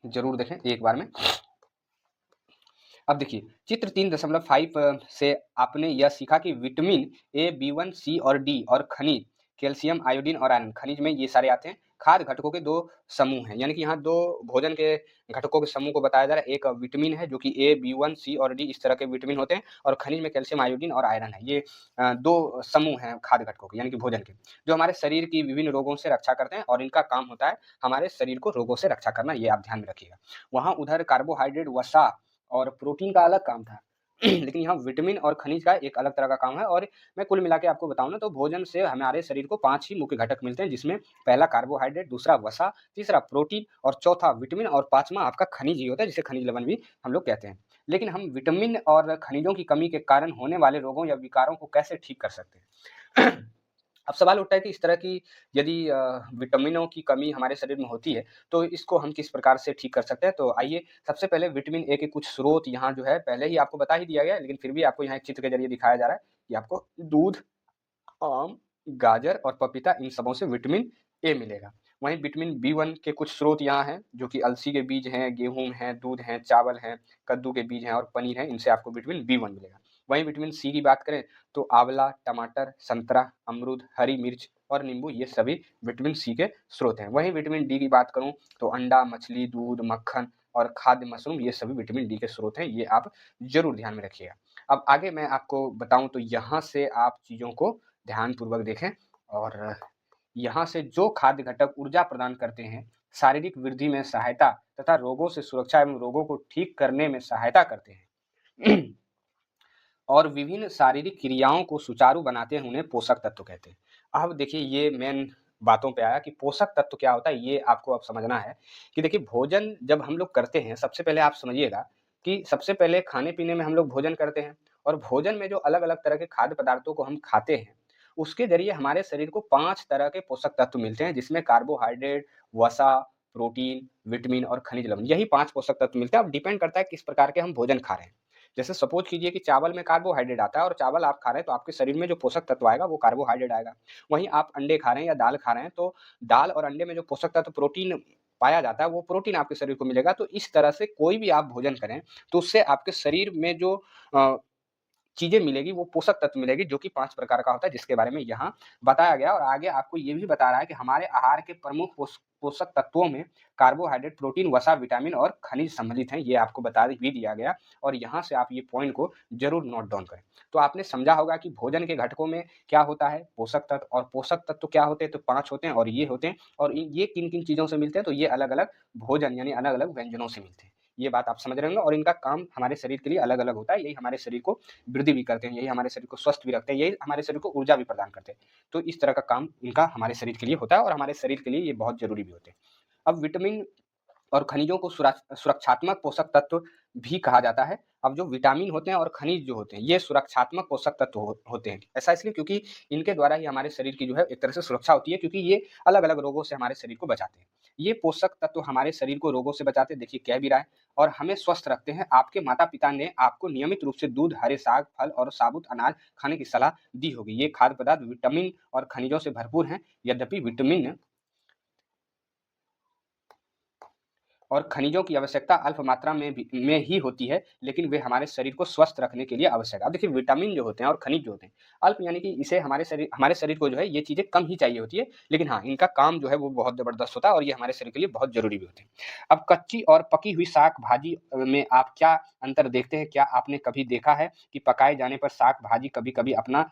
ज़रूर देखें एक बार में। अब देखिए चित्र 3.5 से आपने यह सीखा कि विटामिन ए, बी1, सी और डी और खनिज, कैल्शियम, आयोडीन और आयरन, खनिज में ये सारे आते हैं। खाद्य घटकों के दो समूह हैं, यानी कि यहाँ दो भोजन के घटकों के समूह को बताया जा रहा है। एक विटामिन है जो कि ए, बी1, सी और डी, इस तरह के विटामिन होते हैं। और खनिज में कैल्शियम, आयोडीन और आयरन है। ये दो समूह हैं खाद्य घटकों के, यानी कि भोजन के, जो हमारे शरीर की विभिन्न रोगों से रक्षा करते हैं। और इनका काम होता है हमारे शरीर को रोगों से रक्षा करना, ये आप ध्यान में रखिएगा। वहाँ उधर कार्बोहाइड्रेट, वसा और प्रोटीन का अलग काम था लेकिन यहाँ विटामिन और खनिज का एक अलग तरह का काम है। और मैं कुल मिला के आपको बताऊं ना तो भोजन से हमारे शरीर को 5 ही मुख्य घटक मिलते हैं, जिसमें पहला कार्बोहाइड्रेट, दूसरा वसा, तीसरा प्रोटीन और चौथा विटामिन और पांचवा आपका खनिज ही होता है, जिसे खनिज लवण भी हम लोग कहते हैं। लेकिन हम विटामिन और खनिजों की कमी के कारण होने वाले रोगों या विकारों को कैसे ठीक कर सकते हैं अब सवाल उठता है कि इस तरह की यदि विटामिनों की कमी हमारे शरीर में होती है तो इसको हम किस प्रकार से ठीक कर सकते हैं। तो आइए सबसे पहले विटामिन ए के कुछ स्रोत यहाँ जो है पहले ही आपको बता ही दिया गया है, लेकिन फिर भी आपको यहाँ एक चित्र के जरिए दिखाया जा रहा है कि आपको दूध, आम, गाजर और पपीता, इन सबों से विटामिन ए मिलेगा। वहीं विटामिन बी1 के कुछ स्रोत यहाँ हैं जो कि अलसी के बीज हैं, गेहूं हैं, दूध हैं, चावल हैं, कद्दू के बीज हैं और पनीर है, इनसे आपको विटामिन बी1 मिलेगा। वहीं विटामिन सी की बात करें तो आंवला, टमाटर, संतरा, अमरूद, हरी मिर्च और नींबू, ये सभी विटामिन सी के स्रोत हैं। वहीं विटामिन डी की बात करूं तो अंडा, मछली, दूध, मक्खन और खाद्य मशरूम, ये सभी विटामिन डी के स्रोत हैं, ये आप जरूर ध्यान में रखिएगा। अब आगे मैं आपको बताऊं तो यहाँ से आप चीजों को ध्यानपूर्वक देखें। और यहाँ से जो खाद्य घटक ऊर्जा प्रदान करते हैं, शारीरिक वृद्धि में सहायता तथा रोगों से सुरक्षा एवं रोगों को ठीक करने में सहायता करते हैं और विभिन्न शारीरिक क्रियाओं को सुचारू बनाते हैं, उन्हें पोषक तत्व कहते हैं। अब देखिए ये मेन बातों पे आया कि पोषक तत्व क्या होता है, ये आपको अब समझना है। कि देखिए भोजन जब हम लोग करते हैं, सबसे पहले आप समझिएगा कि सबसे पहले खाने पीने में हम लोग भोजन करते हैं। और भोजन में जो अलग अलग तरह के खाद्य पदार्थों को हम खाते हैं, उसके जरिए हमारे शरीर को 5 तरह के पोषक तत्व मिलते हैं, जिसमें कार्बोहाइड्रेट, वसा, प्रोटीन, विटामिन और खनिज लवण, यही 5 पोषक तत्व मिलते हैं। अब डिपेंड करता है किस प्रकार के हम भोजन खा रहे हैं। जैसे सपोज कीजिए कि चावल में कार्बोहाइड्रेट आता है और चावल आप खा रहे हैं तो आपके शरीर में जो पोषक तत्व आएगा वो कार्बोहाइड्रेट आएगा। वहीं आप अंडे खा रहे हैं या दाल खा रहे हैं तो दाल और अंडे में जो पोषक तत्व प्रोटीन पाया जाता है वो प्रोटीन आपके शरीर को मिलेगा। तो इस तरह से कोई भी आप भोजन करें तो उससे आपके शरीर में जो चीज़ें मिलेगी, वो पोषक तत्व मिलेगी जो कि 5 प्रकार का होता है, जिसके बारे में यहाँ बताया गया और आगे आपको ये भी बता रहा है कि हमारे आहार के प्रमुख पोषक तत्वों में कार्बोहाइड्रेट, प्रोटीन, वसा, विटामिन और खनिज सम्मिलित हैं। ये आपको बता भी दिया गया और यहाँ से आप ये पॉइंट को ज़रूर नोट डाउन करें। तो आपने समझा होगा कि भोजन के घटकों में क्या होता है, पोषक तत्व, और पोषक तत्व क्या होते हैं, तो 5 होते हैं और ये होते हैं और ये किन-किन चीज़ों से मिलते हैं, तो ये अलग-अलग भोजन यानी अलग-अलग व्यंजनों से मिलते हैं। ये बात आप समझ रहे होंगे और इनका काम हमारे शरीर के लिए अलग-अलग होता है। यही हमारे शरीर को वृद्धि भी करते हैं, यही हमारे शरीर को स्वस्थ भी रखते हैं, यही हमारे शरीर को ऊर्जा भी प्रदान करते हैं। तो इस तरह का काम इनका हमारे शरीर के लिए होता है और हमारे शरीर के लिए ये बहुत ज़रूरी भी होते हैं। अब विटामिन और खनिजों को सुरक्षात्मक पोषक तत्व भी कहा जाता है। अब जो विटामिन होते हैं और खनिज जो होते हैं, ये सुरक्षात्मक पोषक तत्व होते हैं। ऐसा इसलिए क्योंकि इनके द्वारा ही हमारे शरीर की जो है एक तरह से सुरक्षा होती है, क्योंकि ये अलग-अलग रोगों से हमारे शरीर को बचाते हैं। ये पोषक तत्व हमारे शरीर को रोगों से बचाते हैं, देखिए कह भी रहा है, और हमें स्वस्थ रखते हैं। आपके माता-पिता ने आपको नियमित रूप से दूध, हरे साग, फल और साबुत अनाज खाने की सलाह दी होगी। ये खाद्य पदार्थ विटामिन और खनिजों से भरपूर हैं। यद्यपि विटामिन और खनिजों की आवश्यकता अल्प मात्रा में ही होती है, लेकिन वे हमारे शरीर को स्वस्थ रखने के लिए आवश्यक है। अब देखिए विटामिन जो होते हैं और खनिज जो होते हैं, अल्प यानी कि इसे हमारे शरीर को जो है ये चीज़ें कम ही चाहिए होती है, लेकिन हाँ, इनका काम जो है वो बहुत ज़बरदस्त होता है और ये हमारे शरीर के लिए बहुत ज़रूरी भी होते हैं। अब कच्ची और पकी हुई साग-भाजी में आप क्या अंतर देखते हैं? क्या आपने कभी देखा है कि पकाए जाने पर साग-भाजी कभी-कभी अपना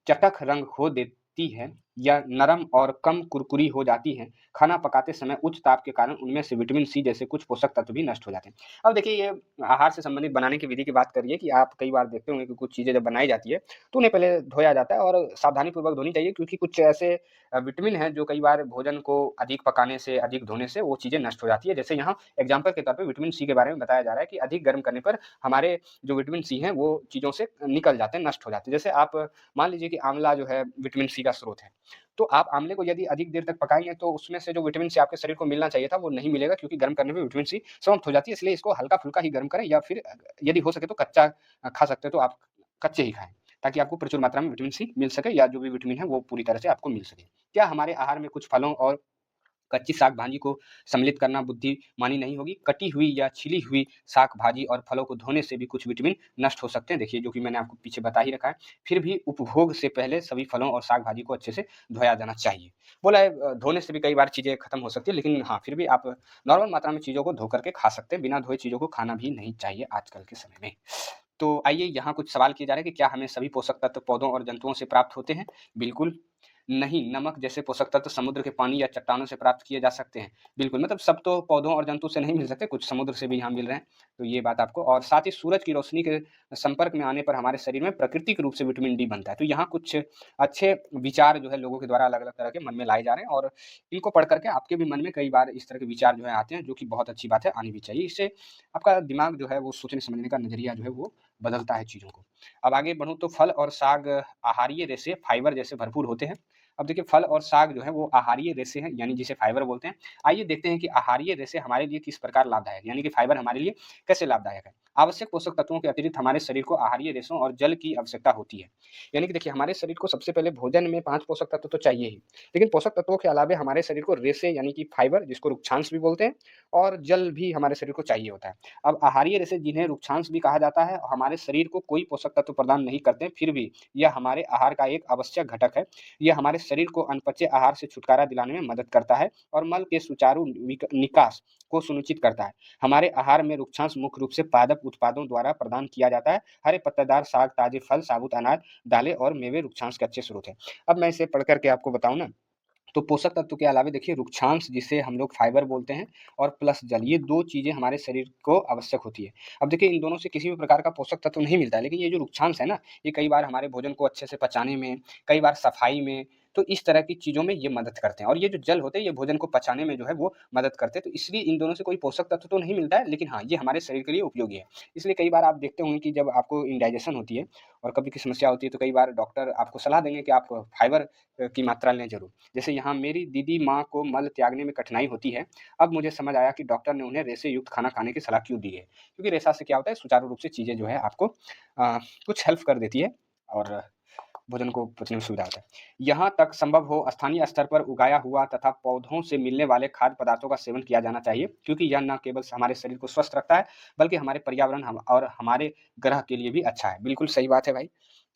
चटक रंग खो देती है या नरम और कम कुरकुरी हो जाती हैं? खाना पकाते समय उच्च ताप के कारण उनमें से विटामिन सी जैसे कुछ पोषक तत्व भी नष्ट हो जाते हैं। अब देखिए ये आहार से संबंधित बनाने की विधि की बात करिए कि आप कई बार देखते होंगे कि कुछ चीज़ें जब बनाई जाती है, तो उन्हें पहले धोया जाता है और सावधानीपूर्वक धोनी चाहिए, क्योंकि कुछ ऐसे विटामिन हैं जो कई बार भोजन को अधिक पकाने से, अधिक धोने से वो चीज़ें नष्ट हो जाती है। जैसे यहाँ एग्ज़ाम्पल के तौर पे विटामिन सी के बारे में बताया जा रहा है कि अधिक गर्म करने पर हमारे जो विटामिन सी हैं वो चीज़ों से निकल जाते हैं, नष्ट हो जाते हैं। जैसे आप मान लीजिए कि आंवला जो है विटामिन सी का स्रोत है, तो आप आंवले को यदि अधिक देर तक पकाएँगे तो उसमें से जो विटामिन सी आपके शरीर को मिलना चाहिए था वो नहीं मिलेगा, क्योंकि गर्म करने पे विटामिन सी समाप्त हो जाती है। इसलिए इसको हल्का-फुल्का ही गर्म करें या फिर यदि हो सके तो कच्चा खा सकते हैं तो आप कच्चे ही खाएँ, ताकि आपको प्रचुर मात्रा में विटामिन सी मिल सके या जो भी विटामिन है वो पूरी तरह से आपको मिल सके। क्या हमारे आहार में कुछ फलों और कच्ची साग-भाजी को सम्मिलित करना बुद्धिमानी नहीं होगी? कटी हुई या छिली हुई साग-भाजी और फलों को धोने से भी कुछ विटामिन नष्ट हो सकते हैं। देखिए, जो कि मैंने आपको पीछे बता ही रखा है। फिर भी उपभोग से पहले सभी फलों और साग-भाजी को अच्छे से धोया जाना चाहिए। बोला है धोने से भी कई बार चीज़ें खत्म हो सकती हैं, लेकिन हाँ, फिर भी आप नॉर्मल मात्रा में चीज़ों को धो कर के खा सकते हैं। बिना धोए चीज़ों को खाना भी नहीं चाहिए आजकल के समय में। तो आइए यहाँ कुछ सवाल किए जा रहे हैं कि क्या हमें सभी पोषक तत्व पौधों और जंतुओं से प्राप्त होते हैं? बिल्कुल नहीं, नमक जैसे पोषक तत्व समुद्र के पानी या चट्टानों से प्राप्त किए जा सकते हैं। बिल्कुल, मतलब सब तो पौधों और जंतु से नहीं मिल सकते, कुछ समुद्र से भी यहाँ मिल रहे हैं, तो ये बात आपको, और साथ ही सूरज की रोशनी के संपर्क में आने पर हमारे शरीर में प्राकृतिक रूप से विटामिन डी बनता है। तो यहाँ कुछ अच्छे विचार जो है लोगों के द्वारा अलग-अलग तरह के मन में लाए जा रहे हैं और इनको पढ़ कर के आपके भी मन में कई बार इस तरह के विचार जो है आते हैं, जो कि बहुत अच्छी बात है, आनी भी चाहिए। इससे आपका दिमाग जो है वो सोचने-समझने का नज़रिया जो है वो बदलता है चीज़ों को। अब आगे बढ़ूँ तो फल और साग आहारीय रेशे, फाइबर जैसे भरपूर होते हैं। अब देखिए फल और साग जो है वो आहारीय रेशे हैं, यानी जिसे फाइबर बोलते हैं। आइए देखते हैं कि आहारीय रेशे हमारे लिए किस प्रकार लाभदायक है, यानी कि फाइबर हमारे लिए कैसे लाभदायक है। आवश्यक पोषक तत्वों के अतिरिक्त हमारे शरीर को आहारीय रेशों और जल की आवश्यकता होती है। यानी कि देखिए हमारे शरीर को सबसे पहले भोजन में 5 पोषक तत्व तो चाहिए ही, लेकिन पोषक तत्वों के अलावे हमारे शरीर को रेशे यानी कि फाइबर, जिसको रुक्षांश भी बोलते हैं, और जल भी हमारे शरीर को चाहिए होता है। अब आहारीय रेशे जिन्हें रुक्षांश भी कहा जाता है, हमारे शरीर को कोई पोषक तत्व प्रदान नहीं करते हैं, फिर भी यह हमारे आहार का एक आवश्यक घटक है। यह हमारे शरीर को अनपचे आहार से छुटकारा दिलाने में मदद करता है और मल के सुचारू निकास को सुनिश्चित करता है। हमारे आहार में रुक्षांश मुख्य रूप से पादप उत्पादों द्वारा प्रदान किया जाता है। हरे पत्तेदार साग, ताजे फल, साबुत अनाज, दालें और मेवे रुक्षांश के अच्छे स्रोत हैं। अब मैं इसे पढ़ कर के आपको बताऊँ ना, तो पोषक तत्व के अलावा देखिए रुक्षांश, जिसे हम लोग फाइबर बोलते हैं, और प्लस जल, ये 2 चीज़ें हमारे शरीर को आवश्यक होती है। अब देखिए इन दोनों से किसी भी प्रकार का पोषक तत्व नहीं मिलता है, लेकिन ये जो रुक्षांश है ना, ये कई बार हमारे भोजन को अच्छे से पचाने में, कई बार सफाई में, तो इस तरह की चीज़ों में ये मदद करते हैं, और ये जो जल होते हैं, ये भोजन को पचाने में जो है वो मदद करते हैं। तो इसलिए इन दोनों से कोई पोषक तत्व तो नहीं मिलता है, लेकिन हाँ, ये हमारे शरीर के लिए उपयोगी है। इसलिए कई बार आप देखते होंगे कि जब आपको इंडाइजेशन होती है और कब्ज़ की समस्या होती है, तो कई बार डॉक्टर आपको सलाह देंगे कि आप फाइबर की मात्रा लें ज़रूर। जैसे यहाँ मेरी दीदी माँ को मल त्यागने में कठिनाई होती है। अब मुझे समझ आया कि डॉक्टर ने उन्हें रेशे युक्त खाना खाने की सलाह क्यों दी है। क्योंकि रेशा से क्या होता है, सुचारू रूप से चीज़ें जो है आपको कुछ हेल्प कर देती है, और भोजन को पचने में सुविधा होता है। यहाँ तक संभव हो स्थानीय स्तर पर उगाया हुआ तथा पौधों से मिलने वाले खाद्य पदार्थों का सेवन किया जाना चाहिए, क्योंकि यह न केवल हमारे शरीर को स्वस्थ रखता है, बल्कि हमारे पर्यावरण और हमारे ग्रह के लिए भी अच्छा है। बिल्कुल सही बात है भाई।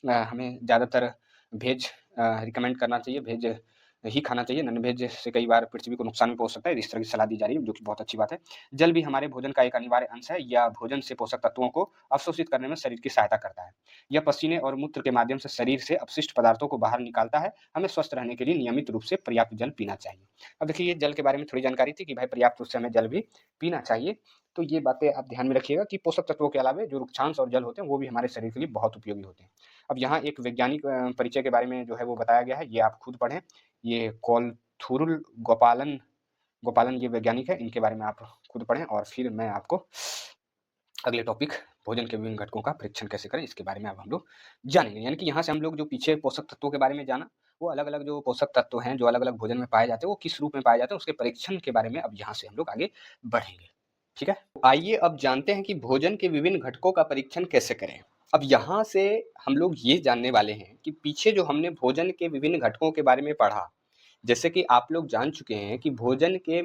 हमें ज़्यादातर वेज रिकमेंड करना चाहिए, वेज ही खाना चाहिए। नॉन वेज से कई बार पृथ्वी को नुकसान भी पहुंच सकता है, इस तरह की सलाह दी जा रही है, जो कि बहुत अच्छी बात है। जल भी हमारे भोजन का एक अनिवार्य अंश है। यह भोजन से पोषक तत्वों को अवशोषित करने में शरीर की सहायता करता है। यह पसीने और मूत्र के माध्यम से शरीर से अपशिष्ट पदार्थों को बाहर निकालता है। हमें स्वस्थ रहने के लिए नियमित रूप से पर्याप्त जल पीना चाहिए। अब देखिए, ये जल के बारे में थोड़ी जानकारी थी कि भाई पर्याप्त रूप से हमें जल भी पीना चाहिए। तो ये बातें आप ध्यान में रखिएगा कि पोषक तत्वों के अलावा जो रुक्षांश और जल होते हैं, वो भी हमारे शरीर के लिए बहुत उपयोगी होते हैं। अब यहाँ एक वैज्ञानिक परिचय के बारे में जो है वो बताया गया है, ये आप खुद पढ़ें। ये कोलथुरुल गोपालन गोपालन ये वैज्ञानिक है, इनके बारे में आप खुद पढ़ें। और फिर मैं आपको अगले टॉपिक भोजन के विभिन्न घटकों का परीक्षण कैसे करें, इसके बारे में अब हम लोग जानेंगे। यानी कि यहाँ से हम लोग जो पीछे पोषक तत्वों के बारे में जाना, वो अलग अलग जो पोषक तत्व हैं, जो अलग अलग भोजन में पाए जाते हैं, वो किस रूप में पाए जाते हैं, उसके परीक्षण के बारे में अब यहाँ से हम लोग आगे बढ़ेंगे। ठीक है, आइए अब जानते हैं कि भोजन के विभिन्न घटकों का परीक्षण कैसे करें। अब यहाँ से हम लोग ये जानने वाले हैं कि पीछे जो हमने भोजन के विभिन्न घटकों के बारे में पढ़ा, जैसे कि आप लोग जान चुके हैं कि भोजन के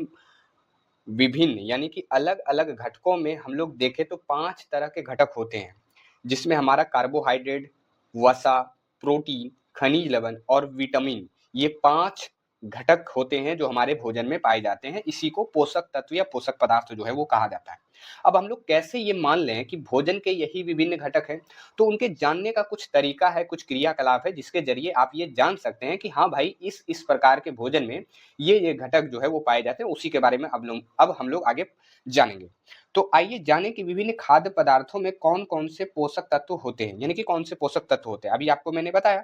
विभिन्न यानी कि अलग-अलग घटकों में हम लोग देखें तो 5 तरह के घटक होते हैं, जिसमें हमारा कार्बोहाइड्रेट, वसा, प्रोटीन, खनिज लवण और विटामिन, ये 5 घटक होते हैं जो हमारे भोजन में पाए जाते हैं। इसी को पोषक तत्व या पोषक पदार्थ जो है वो कहा जाता है। अब हम लोग कैसे ये मान लें कि भोजन के यही विभिन्न घटक हैं, तो उनके जानने का कुछ तरीका है, कुछ क्रियाकलाप है, जिसके ज़रिए आप ये जान सकते हैं कि हाँ भाई, इस प्रकार के भोजन में ये घटक जो है वो पाए जाते हैं। उसी के बारे में अब हम लोग आगे जानेंगे। तो आइए जानें कि विभिन्न खाद्य पदार्थों में कौन-कौन से पोषक तत्व होते हैं, यानी कि कौन से पोषक तत्व होते हैं। अभी आपको मैंने बताया,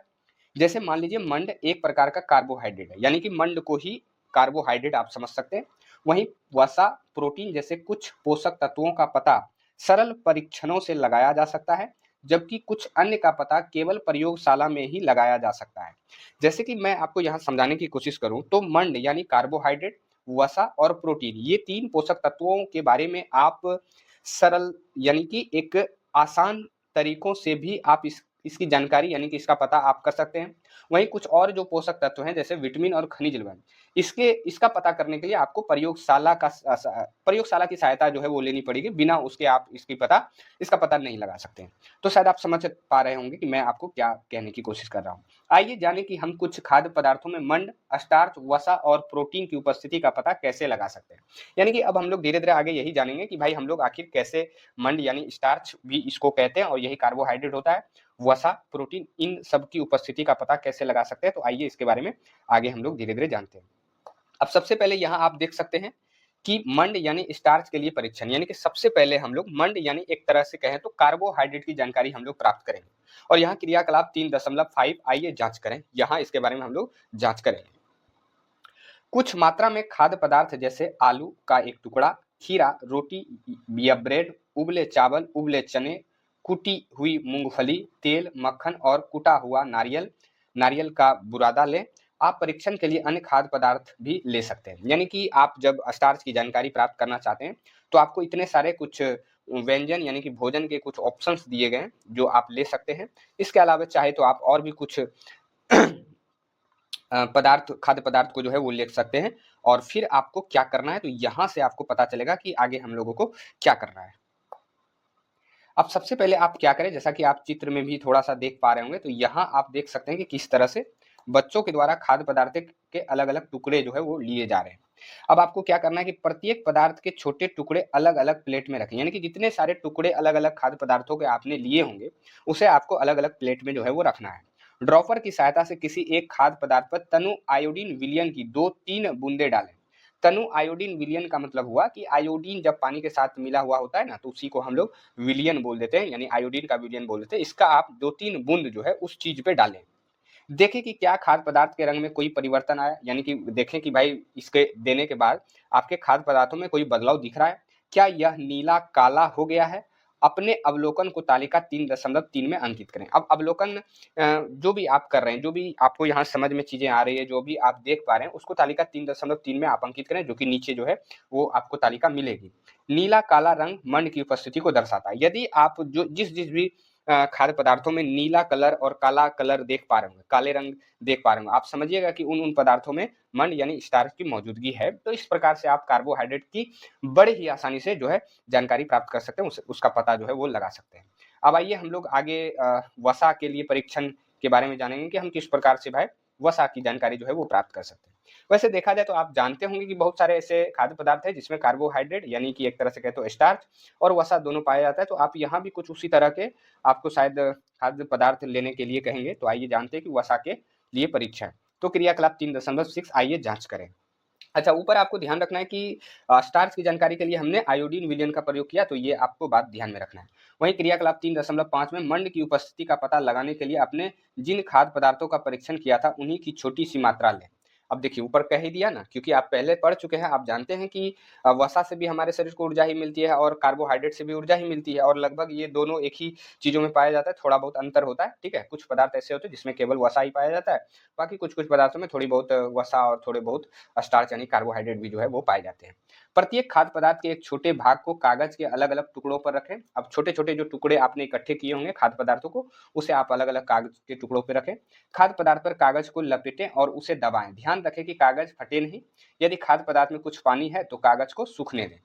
जैसे मान लीजिए मंड एक प्रकार का कार्बोहाइड्रेट है, यानी कि मंड को ही कार्बोहाइड्रेट आप समझ सकते हैं। वहीं वसा, प्रोटीन जैसे कुछ पोषक तत्वों का पता सरल परीक्षणों से लगाया जा सकता है, जबकि कुछ अन्य का पता केवल प्रयोगशाला में ही लगाया जा सकता है। जैसे कि मैं आपको यहाँ समझाने की कोशिश करूँ तो मंड यानी कार्बोहाइड्रेट, वसा और प्रोटीन, ये 3 पोषक तत्वों के बारे में आप सरल यानी कि एक आसान तरीकों से भी आप इसकी जानकारी यानी कि इसका पता आप कर सकते हैं। वहीं कुछ और जो पोषक तत्व हैं जैसे विटामिन और खनिज लवण, इसका पता करने के लिए आपको प्रयोगशाला की सहायता जो है वो लेनी पड़ेगी। बिना उसके आप इसका पता नहीं लगा सकते हैं। तो शायद आप समझ पा रहे होंगे कि मैं आपको क्या कहने की कोशिश कर रहा हूँ। आइए जानें कि हम कुछ खाद्य पदार्थों में मंड, स्टार्च, वसा और प्रोटीन की उपस्थिति का पता कैसे लगा सकते हैं। यानी कि अब हम लोग धीरे-धीरे आगे यही जानेंगे कि भाई हम लोग आखिर कैसे मंड यानी स्टार्च भी इसको कहते हैं और यही कार्बोहाइड्रेट होता है, वसा, प्रोटीन, इन सब की उपस्थिति का पता कैसे लगा सकते हैं। तो आइए इसके बारे में आगे हम लोग धीरे-धीरे जानते हैं। अब सबसे पहले यहाँ आप देख सकते हैं कि मंड यानी स्टार्च के लिए परीक्षण, यानी कि सबसे पहले हम लोग मंड यानी एक तरह से कहें तो कार्बोहाइड्रेट की जानकारी हम लोग प्राप्त करेंगे। और यहाँ क्रियाकलाप 3.5, आइए जांच करें। यहाँ इसके बारे में हम लोग जांच करेंगे। कुछ मात्रा में खाद्य पदार्थ जैसे आलू का एक टुकड़ा, खीरा, रोटी या ब्रेड, उबले चावल, उबले चने, कुटी हुई मूंगफली, तेल, मक्खन और कुटा हुआ नारियल का बुरादा लें। आप परीक्षण के लिए अन्य खाद्य पदार्थ भी ले सकते हैं। यानी कि आप जब स्टार्च की जानकारी प्राप्त करना चाहते हैं तो आपको इतने सारे कुछ व्यंजन यानी कि भोजन के कुछ ऑप्शंस दिए गए हैं जो आप ले सकते हैं। इसके अलावा चाहे तो आप और भी कुछ खाद्य पदार्थ को जो है वो ले सकते हैं। और फिर आपको क्या करना है, तो यहाँ से आपको पता चलेगा कि आगे हम लोगों को क्या करना है। अब सबसे पहले आप क्या करें, जैसा कि आप चित्र में भी थोड़ा सा देख पा रहे होंगे, तो यहाँ आप देख सकते हैं कि किस तरह से बच्चों के द्वारा खाद्य पदार्थ के अलग-अलग टुकड़े जो है वो लिए जा रहे हैं। अब आपको क्या करना है कि प्रत्येक पदार्थ के छोटे टुकड़े अलग-अलग प्लेट में रखें, यानी कि जितने सारे टुकड़े अलग-अलग खाद्य पदार्थों के आपने लिए होंगे, उसे आपको अलग-अलग प्लेट में जो है वो रखना है। ड्रॉपर की सहायता से किसी एक खाद्य पदार्थ पर तनु आयोडीन विलयन की 2-3 बूंदें डालें। तनु आयोडीन विलयन का मतलब हुआ कि आयोडीन जब पानी के साथ मिला हुआ होता है ना, तो उसी को हम लोग विलयन बोल देते हैं, यानी आयोडीन का विलयन बोल देते हैं। इसका आप 2-3 बूंद जो है उस चीज पे डालें। देखें कि क्या खाद्य पदार्थ के रंग में कोई परिवर्तन आया, यानी कि देखें कि भाई इसके देने के बाद आपके खाद्य पदार्थों में कोई बदलाव दिख रहा है। क्या यह नीला काला हो गया है? अपने अवलोकन को तालिका 3.3 में अंकित करें। अब अवलोकन जो भी आप कर रहे हैं, जो भी आपको यहाँ समझ में चीजें आ रही है, जो भी आप देख पा रहे हैं, उसको तालिका 3.3 में आप अंकित करें, जो कि नीचे जो है वो आपको तालिका मिलेगी। नीला काला रंग मंड की उपस्थिति को दर्शाता है। यदि आप जो जिस भी खाद्य पदार्थों में नीला कलर और काला कलर देख पा रहे होंगे, काले रंग देख पा रहे होंगे, आप समझिएगा कि उन पदार्थों में मंड यानी स्टार्च की मौजूदगी है। तो इस प्रकार से आप कार्बोहाइड्रेट की बड़े ही आसानी से जो है जानकारी प्राप्त कर सकते हैं, उसका पता जो है वो लगा सकते हैं। अब आइए हम लोग आगे वसा के लिए परीक्षण के बारे में जानेंगे कि हम किस प्रकार से भाई वसा की जानकारी जो है वो प्राप्त कर सकते हैं। वैसे देखा जाए तो आप जानते होंगे कि बहुत सारे ऐसे खाद्य पदार्थ हैं जिसमें कार्बोहाइड्रेट यानी कि एक तरह से कहे तो स्टार्च और वसा दोनों पाया जाता है। तो आप यहाँ भी कुछ उसी तरह के आपको शायद खाद्य पदार्थ लेने के लिए कहेंगे। तो आइए जानते हैं कि वसा के लिए परीक्षण। तो क्रियाकलाप 3.6 आइए जांच करें। अच्छा, ऊपर आपको ध्यान रखना है कि स्टार्च की जानकारी के लिए हमने आयोडीन विलयन का प्रयोग किया, तो ये आपको बात ध्यान में रखना है। वहीं क्रियाकलाप 3.5 में मंड की उपस्थिति का पता लगाने के लिए आपने जिन खाद्य पदार्थों का परीक्षण किया था उन्हीं की छोटी सी मात्रा लें। अब देखिए ऊपर कह ही दिया ना, क्योंकि आप पहले पढ़ चुके हैं, आप जानते हैं कि वसा से भी हमारे शरीर को ऊर्जा ही मिलती है और कार्बोहाइड्रेट से भी ऊर्जा ही मिलती है और लगभग ये दोनों एक ही चीजों में पाया जाता है, थोड़ा बहुत अंतर होता है। ठीक है, कुछ पदार्थ ऐसे होते हैं जिसमें केवल वसा ही पाया जाता है, बाकी कुछ कुछ पदार्थों में थोड़ी बहुत वसा और थोड़े बहुत स्टार्च यानी कार्बोहाइड्रेट भी जो है वो पाए जाते हैं। प्रत्येक खाद्य पदार्थ के एक छोटे भाग को कागज के अलग अलग टुकड़ों पर रखें। अब छोटे छोटे जो टुकड़े आपने इकट्ठे किए होंगे खाद्य पदार्थों को, उसे आप अलग अलग कागज के टुकड़ों पर रखें। खाद्य पदार्थ पर कागज को लपेटें और उसे दबाएं। ध्यान रखें कि कागज फटे नहीं। यदि खाद्य पदार्थ में कुछ पानी है तो कागज को सूखने दें।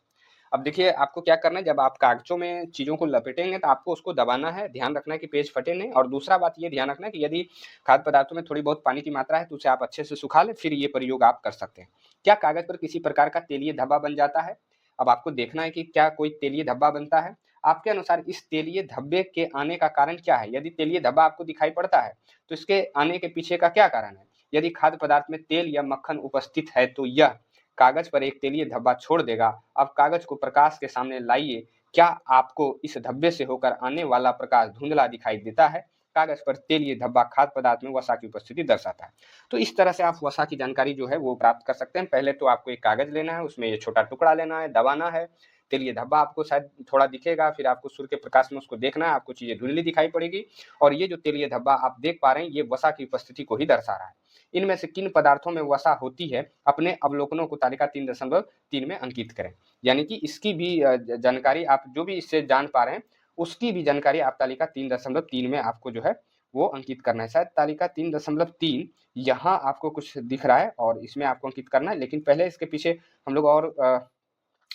अब देखिए आपको क्या करना है, जब आप कागजों में चीजों को लपेटेंगे तो आपको उसको दबाना है, ध्यान रखना है कि पेज फटे नहीं। और दूसरा बात ये ध्यान रखना है कि यदि खाद्य पदार्थों में थोड़ी बहुत पानी की मात्रा है तो उसे आप अच्छे से सुखा लें, फिर ये प्रयोग आप कर सकते हैं। क्या कागज पर किसी प्रकार का तेलीय धब्बा बन जाता है? अब आपको देखना है कि क्या कोई तेलीय धब्बा बनता है। आपके अनुसार इस तेलीय धब्बे के आने का कारण क्या है? यदि तेलीय धब्बा आपको दिखाई पड़ता है तो इसके आने के पीछे का क्या कारण है? यदि खाद्य पदार्थ में तेल या मक्खन उपस्थित है तो यह कागज पर एक तेलीय धब्बा छोड़ देगा। अब कागज को प्रकाश के सामने लाइए। क्या आपको इस धब्बे से होकर आने वाला प्रकाश धुंधला दिखाई देता है? कागज पर तेलीय धब्बा खाद्य पदार्थ में वसा की उपस्थिति दर्शाता है। तो इस तरह से आप वसा की जानकारी जो है वो प्राप्त कर सकते हैं। पहले तो आपको एक कागज लेना है, उसमें ये छोटा टुकड़ा लेना है, दबाना है, तेलीय धब्बा आपको शायद थोड़ा दिखेगा, फिर आपको सूर्य के प्रकाश में उसको देखना है, आपको चीजें धुंधली दिखाई पड़ेगी और ये जो तेलीय धब्बा आप देख पा रहे हैं ये वसा की उपस्थिति को ही दर्शा रहा है। इनमें से किन पदार्थों में वसा होती है, अपने अवलोकनों को तालिका 3.3 में अंकित करें। यानी कि इसकी भी जानकारी आप जो भी इससे जान पा रहे हैं उसकी भी जानकारी आप तालिका 3.3 में आपको जो है वो अंकित करना है। शायद तालिका 3.3 यहाँ आपको कुछ दिख रहा है और इसमें आपको अंकित करना है, लेकिन पहले इसके पीछे हम लोग और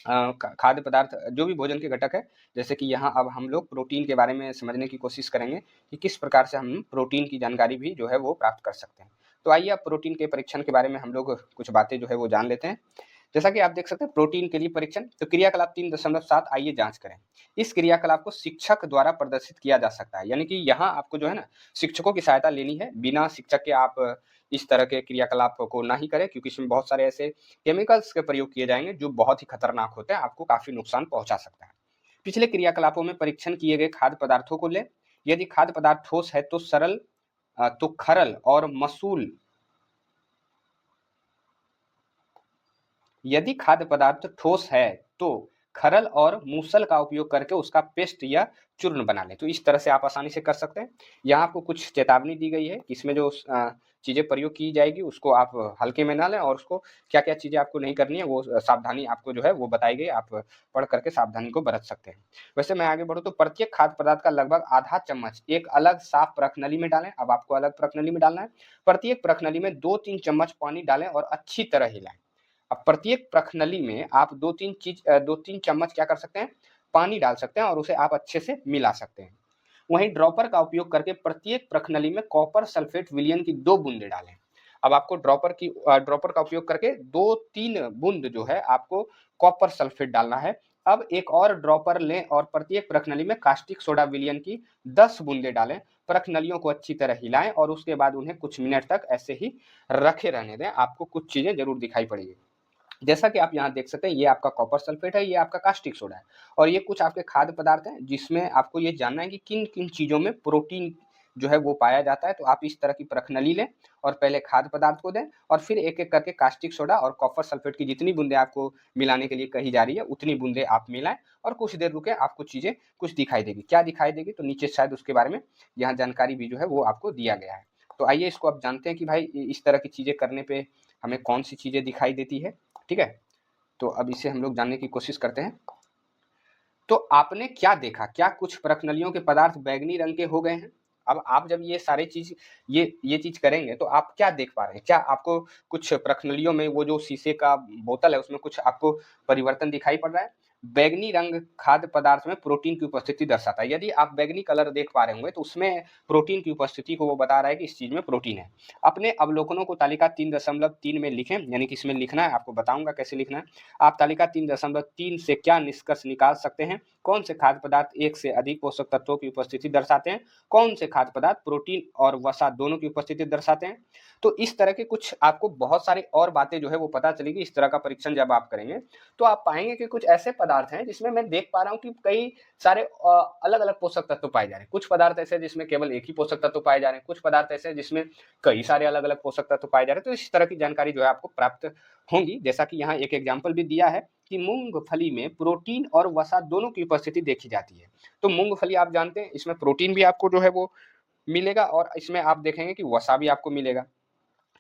खाद्य पदार्थ जो भी भोजन के घटक है, जैसे कि यहाँ अब हम लोग प्रोटीन के बारे में समझने की कोशिश करेंगे कि किस प्रकार से हम प्रोटीन की जानकारी भी जो है वो प्राप्त कर सकते हैं। तो आइए अब प्रोटीन के परीक्षण के बारे में हम लोग कुछ बातें जो है वो जान लेते हैं। जैसा कि आप देख सकते हैं प्रोटीन के लिए परीक्षण, तो क्रियाकलाप 3.7 आइए जांच करें। इस क्रियाकलाप को शिक्षक द्वारा प्रदर्शित किया जा सकता है, यानी कि यहाँ आपको जो है ना शिक्षकों की सहायता लेनी है। बिना शिक्षक के आप इस तरह के क्रियाकलाप को ना ही करें, क्योंकि इसमें बहुत सारे ऐसे केमिकल्स के प्रयोग किए जाएंगे जो बहुत ही खतरनाक होते हैं, आपको काफी नुकसान पहुंचा सकता है। पिछले क्रियाकलापों में परीक्षण किए गए खाद्य पदार्थों को लें। यदि खाद्य पदार्थ ठोस है तो खरल और मसूल, यदि खाद्य पदार्थ ठोस है तो खरल और मूसल का उपयोग करके उसका पेस्ट या चूर्ण बना लें। तो इस तरह से आप आसानी से कर सकते हैं। यहाँ आपको कुछ चेतावनी दी गई है कि इसमें जो चीजें प्रयोग की जाएगी उसको आप हल्के में ना लें और उसको क्या क्या चीजें आपको नहीं करनी है वो सावधानी आपको जो है वो बताई गई, आप पढ़ करके सावधानी को बरत सकते हैं। वैसे मैं आगे बढ़ूँ तो प्रत्येक खाद्य पदार्थ का लगभग आधा चम्मच एक अलग साफ प्रखनली में डालें। अब आपको अलग प्रखनली में डालना है। प्रत्येक प्रखनली में 2-3 चम्मच पानी डालें और अच्छी तरह हिलाएं। अब प्रत्येक प्रखनली में आप 2-3 चम्मच क्या कर सकते हैं, पानी डाल सकते हैं और उसे आप अच्छे से मिला सकते हैं। वहीं ड्रॉपर का उपयोग करके प्रत्येक प्रखनली में कॉपर सल्फेट विलयन की 2 बूंदे डालें। अब आपको ड्रॉपर का उपयोग करके 2-3 बूंद जो है आपको कॉपर सल्फेट डालना है। अब एक और ड्रॉपर लें और प्रत्येक प्रखनली में कास्टिक सोडा विलयन की 10 बूंदे डालें। प्रखनलियों को अच्छी तरह हिलाएं और उसके बाद उन्हें कुछ मिनट तक ऐसे ही रखे रहने दें। आपको कुछ चीजें जरूर दिखाई पड़ेगी। जैसा कि आप यहाँ देख सकते हैं ये आपका कॉपर सल्फेट है, ये आपका कास्टिक सोडा है और ये कुछ आपके खाद्य पदार्थ हैं जिसमें आपको ये जानना है कि किन किन चीज़ों में प्रोटीन जो है वो पाया जाता है। तो आप इस तरह की प्रखनली लें और पहले खाद्य पदार्थ को दें और फिर एक एक करके कास्टिक सोडा और कॉपर सल्फेट की जितनी बूंदे आपको मिलाने के लिए कही जा रही है उतनी बूंदे आप मिलाएं और कुछ देर रुके, आपको चीज़ें कुछ दिखाई देगी। क्या दिखाई देगी तो नीचे शायद उसके बारे में यहाँ जानकारी भी जो है वो आपको दिया गया है। तो आइए इसको आप जानते हैं कि भाई इस तरह की चीज़ें करने पर हमें कौन सी चीज़ें दिखाई देती है। ठीक है, तो अब इसे हम लोग जानने की कोशिश करते हैं। तो आपने क्या देखा? क्या कुछ प्रखनलियों के पदार्थ बैंगनी रंग के हो गए हैं? अब आप जब ये सारी चीज़ ये चीज़ करेंगे तो आप क्या देख पा रहे हैं? क्या आपको कुछ प्रखनलियों में वो जो शीशे का बोतल है उसमें कुछ आपको परिवर्तन दिखाई पड़ रहा है? बैंगनी रंग खाद्य पदार्थ में प्रोटीन की उपस्थिति दर्शाता है। यदि आप बैंगनी कलर देख पा रहे होंगे तो उसमें प्रोटीन की उपस्थिति को वो बता रहा है कि इस चीज़ में प्रोटीन है। अपने अवलोकनों को तालिका 3.3 में लिखें, यानी कि इसमें लिखना है, आपको बताऊँगा कैसे लिखना है। आप तालिका 3.3 से क्या निष्कर्ष निकाल सकते हैं? कौन से खाद्य पदार्थ एक से अधिक पोषक तत्वों की उपस्थिति दर्शाते हैं? कौन से खाद्य पदार्थ प्रोटीन और वसा दोनों की उपस्थिति दर्शाते हैं? तो इस तरह के कुछ आपको बहुत सारी और बातें जो है वो पता चलेगी। इस तरह का परीक्षण जब आप करेंगे तो आप पाएंगे कि कुछ ऐसे पदार्थ हैं जिसमें मैं देख पा रहा हूँ कि कई सारे अलग अलग पोषक तत्व पाए जा रहे हैं। कुछ पदार्थ ऐसे जिसमें केवल एक ही पोषक तत्व पाए जा रहे हैं, कुछ पदार्थ ऐसे जिसमें कई सारे अलग अलग पोषक तत्व पाए जा रहे हैं। तो इस तरह की जानकारी जो है आपको प्राप्त होंगी। जैसा कि यहाँ एक एग्जाम्पल भी दिया है कि मूंगफली में प्रोटीन और वसा दोनों की उपस्थिति देखी जाती है। तो मूंगफली आप जानते हैं, इसमें प्रोटीन भी आपको जो है वो मिलेगा और इसमें आप देखेंगे कि वसा भी आपको मिलेगा।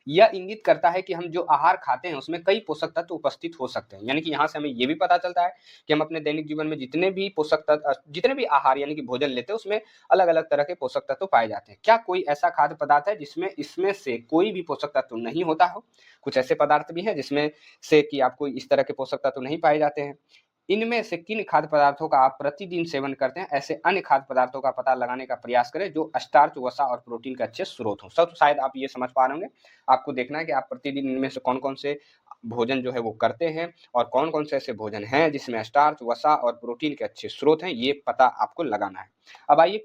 यह इंगित करता है कि हम जो आहार खाते हैं उसमें कई पोषक तत्व उपस्थित हो सकते हैं। यानी कि यहाँ से हमें ये भी पता चलता है कि हम अपने दैनिक जीवन में जितने भी पोषक तत्व, जितने भी आहार यानी कि भोजन लेते हैं उसमें अलग अलग तरह के पोषक तत्व पाए जाते हैं। क्या कोई ऐसा खाद्य पदार्थ है जिसमें इसमें से कोई भी पोषक तत्व नहीं होता हो? कुछ ऐसे पदार्थ भी हैं जिसमें से कि आपको इस तरह के पोषक तत्व नहीं पाए जाते हैं। इनमें से किन खाद्य पदार्थों का आप प्रतिदिन सेवन करते हैं? ऐसे अन्य खाद्य पदार्थों का पता लगाने का प्रयास करें जो स्टार्च, वसा और प्रोटीन के अच्छे स्रोत हों। सब शायद आप ये समझ पा रहे होंगे। आपको देखना है कि आप प्रतिदिन इनमें से कौन-कौन से भोजन जो है वो करते हैं और कौन-कौन से ऐसे भोजन हैं जिसमें स्टार्च, वसा और प्रोटीन के अच्छे स्रोत हैं, ये पता आपको लगाना है। अब आइए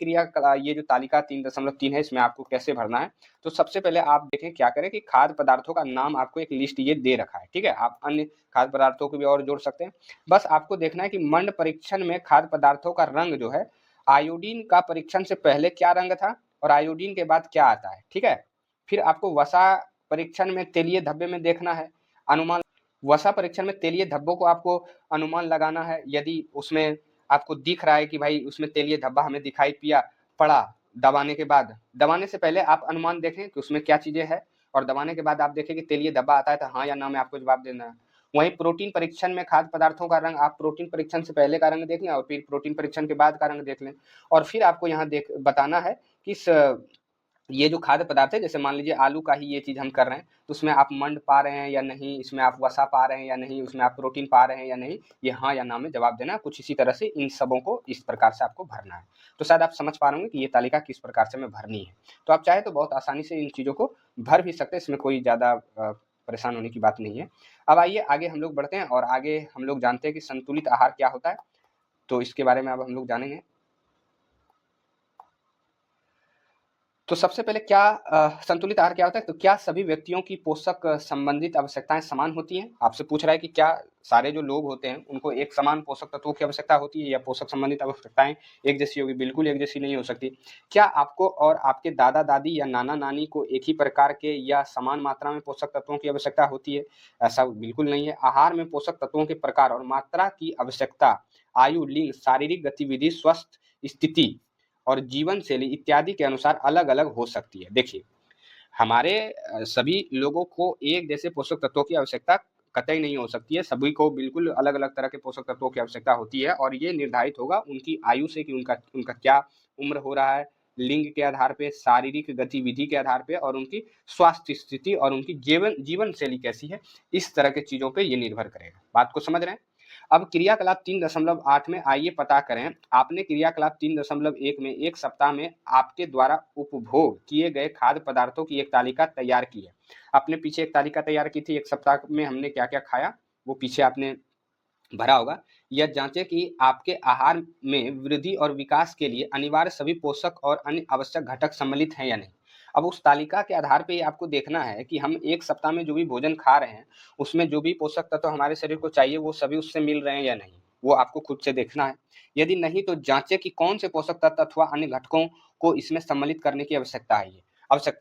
ये जो तालिका 3.3 है इसमें आपको कैसे भरना है? तो सबसे पहले आप देखें क्या करें कि खाद्य पदार्थों का नाम आपको एक लिस्ट ये दे रखा है, ठीक है? आप अन्य खाद्य पदार्थों को भी और जोड़ सकते हैं। बस आपको देखना है कि मंड परीक्षण में खाद्य पदार्थों का रंग जो है, आयोडीन का परीक्षण से पहले क्या रंग था और आयोडीन के बाद क्या आता है, ठीक है? फिर आपको वसा परीक्षण में तेलीय धब्बे में देखना है। अनुमान वसा परीक्षण में तेलीय धब्बों को आपको अनुमान लगाना है। यदि उसमें आपको दिख रहा है कि भाई उसमें तेलीय धब्बा हमें दिखाई पड़ा दबाने के बाद, दबाने से पहले आप अनुमान देखें कि उसमें क्या चीज़ें हैं और दबाने के बाद आप देखें कि तेलीय धब्बा आता है तो हाँ या ना में आपको जवाब देना है। वहीं प्रोटीन परीक्षण में खाद्य पदार्थों का रंग आप प्रोटीन परीक्षण से पहले का रंग देख लें और फिर प्रोटीन परीक्षण के बाद का रंग देख लें और फिर आपको यहाँ बताना है कि ये जो खाद्य पदार्थ है, जैसे मान लीजिए आलू का ही ये चीज़ हम कर रहे हैं, तो उसमें आप मंड पा रहे हैं या नहीं, इसमें आप वसा पा रहे हैं या नहीं, उसमें आप प्रोटीन पा रहे हैं या नहीं, ये हाँ या ना में जवाब देना है। कुछ इसी तरह से इन सबों को इस प्रकार से आपको भरना है। तो शायद आप समझ पा रहे होंगे कि ये तालिका किस प्रकार से हमें भरनी है। तो आप चाहे तो बहुत आसानी से इन चीज़ों को भर भी सकते हैं, इसमें कोई ज़्यादा परेशान होने की बात नहीं है। अब आइए आगे हम लोग बढ़ते हैं और आगे हम लोग जानते हैं कि संतुलित आहार क्या होता है, तो इसके बारे में अब हम लोग जानेंगे। तो सबसे पहले क्या संतुलित आहार क्या होता है? तो क्या सभी व्यक्तियों की पोषक संबंधित आवश्यकताएँ समान होती हैं? आपसे पूछ रहा है कि क्या सारे जो लोग होते हैं उनको एक समान पोषक तत्वों की आवश्यकता होती है या पोषक संबंधित आवश्यकताएँ एक जैसी होगी? बिल्कुल एक जैसी नहीं हो सकती। क्या आपको और आपके दादा-दादी या नाना-नानी को एक ही प्रकार के या समान मात्रा में पोषक तत्वों की आवश्यकता होती है? ऐसा बिल्कुल नहीं है। आहार में पोषक तत्वों के प्रकार और मात्रा की आवश्यकता आयु, लिंग, शारीरिक गतिविधि, स्वास्थ्य स्थिति और जीवन शैली इत्यादि के अनुसार अलग-अलग हो सकती है। देखिए, हमारे सभी लोगों को एक जैसे पोषक तत्वों की आवश्यकता कतई नहीं हो सकती है। सभी को बिल्कुल अलग-अलग तरह के पोषक तत्वों की आवश्यकता होती है और ये निर्धारित होगा उनकी आयु से कि उनका उनका क्या उम्र हो रहा है, लिंग के आधार पे, शारीरिक गतिविधि के आधार पे और उनकी स्वास्थ्य स्थिति और उनकी जीवन शैली कैसी है, इस तरह की चीज़ों पे ये निर्भर करेगा। बात को समझ रहे हैं? अब क्रियाकलाप 3.8 में आइए पता करें, आपने क्रियाकलाप 3.1 में एक सप्ताह में आपके द्वारा उपभोग किए गए खाद्य पदार्थों की एक तालिका तैयार की है। आपने पीछे एक तालिका तैयार की थी, एक सप्ताह में हमने क्या-क्या खाया, वो पीछे आपने भरा होगा। यह जांचें कि आपके आहार में वृद्धि और विकास के लिए अनिवार्य सभी पोषक और अन्य आवश्यक घटक सम्मिलित हैं या नहीं। अब उस तालिका के आधार पे आपको देखना है कि हम एक सप्ताह में जो भी भोजन खा रहे हैं, उसमें जो भी पोषक तत्व हमारे शरीर को चाहिए वो सभी उससे मिल रहे हैं या नहीं, वो आपको खुद से देखना है। यदि नहीं तो जांचें कि कौन से पोषक तत्व अथवा अन्य घटकों को इसमें सम्मिलित करने की आवश्यकता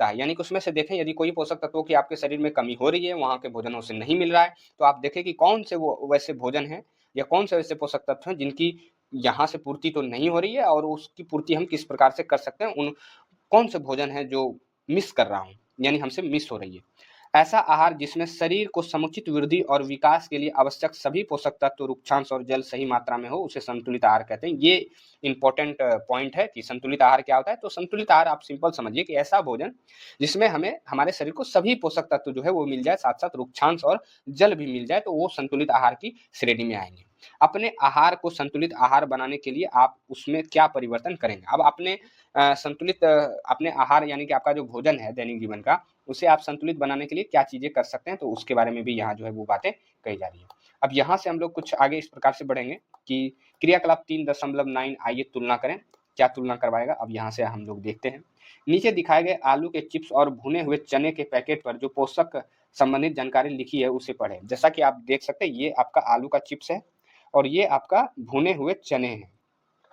है, यानी कि उसमें से देखें यदि कोई पोषक तत्वों की आपके शरीर में कमी हो रही है, वहाँ के भोजनों से नहीं मिल रहा है, तो आप देखें कि कौन से वो वैसे भोजन हैं या कौन से वैसे पोषक तत्व हैं जिनकी यहाँ से पूर्ति तो नहीं हो रही है और उसकी पूर्ति हम किस प्रकार से कर सकते हैं। उन कौन से भोजन है जो मिस कर रहा हूँ, यानी हमसे मिस हो रही है। ऐसा आहार जिसमें शरीर को समुचित वृद्धि और विकास के लिए आवश्यक सभी पोषक तत्व, रुक्षांश और जल सही मात्रा में हो, उसे संतुलित आहार कहते हैं। ये इंपॉर्टेंट पॉइंट है कि संतुलित आहार क्या होता है। तो संतुलित आहार आप सिंपल समझिए कि ऐसा भोजन जिसमें हमें हमारे शरीर को सभी पोषक तत्व जो है वो मिल जाए, साथ साथ रुक्षांश और जल भी मिल जाए, तो वो संतुलित आहार की श्रेणी में आएंगे। अपने आहार को संतुलित आहार बनाने के लिए आप उसमें क्या परिवर्तन करेंगे? अब अपने संतुलित अपने आहार यानी कि आपका जो भोजन है दैनिक जीवन का, उसे आप संतुलित बनाने के लिए क्या चीज़ें कर सकते हैं, तो उसके बारे में भी यहाँ जो है वो बातें कही जा रही हैं। अब यहाँ से हम लोग कुछ आगे इस प्रकार से बढ़ेंगे कि क्रियाकलाप 3.9 आइए तुलना करें। क्या तुलना करवाएगा? अब यहाँ से हम लोग देखते हैं। नीचे दिखाए गए आलू के चिप्स और भुने हुए चने के पैकेट पर जो पोषक संबंधित जानकारी लिखी है उसे पढ़ें। जैसा कि आप देख सकते हैं, ये आपका आलू का चिप्स है और ये आपका भुने हुए चने हैं।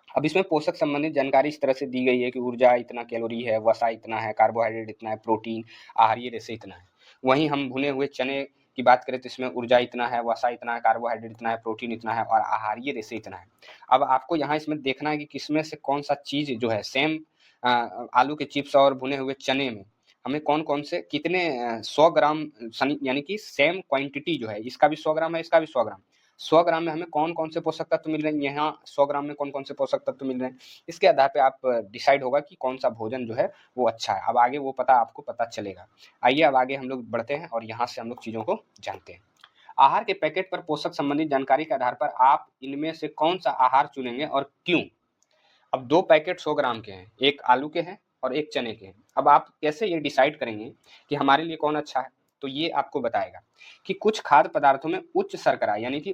अब इसमें पोषक संबंधित जानकारी इस तरह से दी गई है कि ऊर्जा इतना कैलोरी है, वसा इतना है, कार्बोहाइड्रेट इतना है, प्रोटीन, आहारीय रेशे इतना है। वहीं हम भुने हुए चने की बात करें तो इसमें ऊर्जा इतना है, वसा इतना है, कार्बोहाइड्रेट इतना है, प्रोटीन इतना है और आहारीय रेशे इतना है। अब आपको यहाँ इसमें देखना है कि किसमें से कौन सा चीज़ जो है सेम आलू के चिप्स और भुने हुए चने में हमें कौन-कौन से कितने 100 ग्राम यानी कि सेम क्वांटिटी जो है, इसका भी 100 ग्राम है, इसका भी 100 ग्राम। 100 ग्राम में हमें कौन-कौन से पोषक तत्व मिल रहे हैं, यहाँ 100 ग्राम में कौन-कौन से पोषक तत्व मिल रहे हैं। इसके आधार पे आप डिसाइड होगा कि कौन-सा भोजन जो है वो अच्छा है। अब आगे वो आपको पता चलेगा। आइए अब आगे हम लोग बढ़ते हैं और यहाँ से हम लोग चीज़ों को जानते हैं। आहार के पैकेट पर पोषक संबंधित जानकारी के आधार पर आप इनमें से कौन-सा आहार चुनेंगे और क्यों? अब 2 पैकेट 100 ग्राम के हैं, एक आलू के हैं और एक चने के हैं। अब आप कैसे ये डिसाइड करेंगे कि हमारे लिए कौन अच्छा है? तो ये आपको बताएगा कि कुछ खाद्य पदार्थों में उच्च शर्करा यानी कि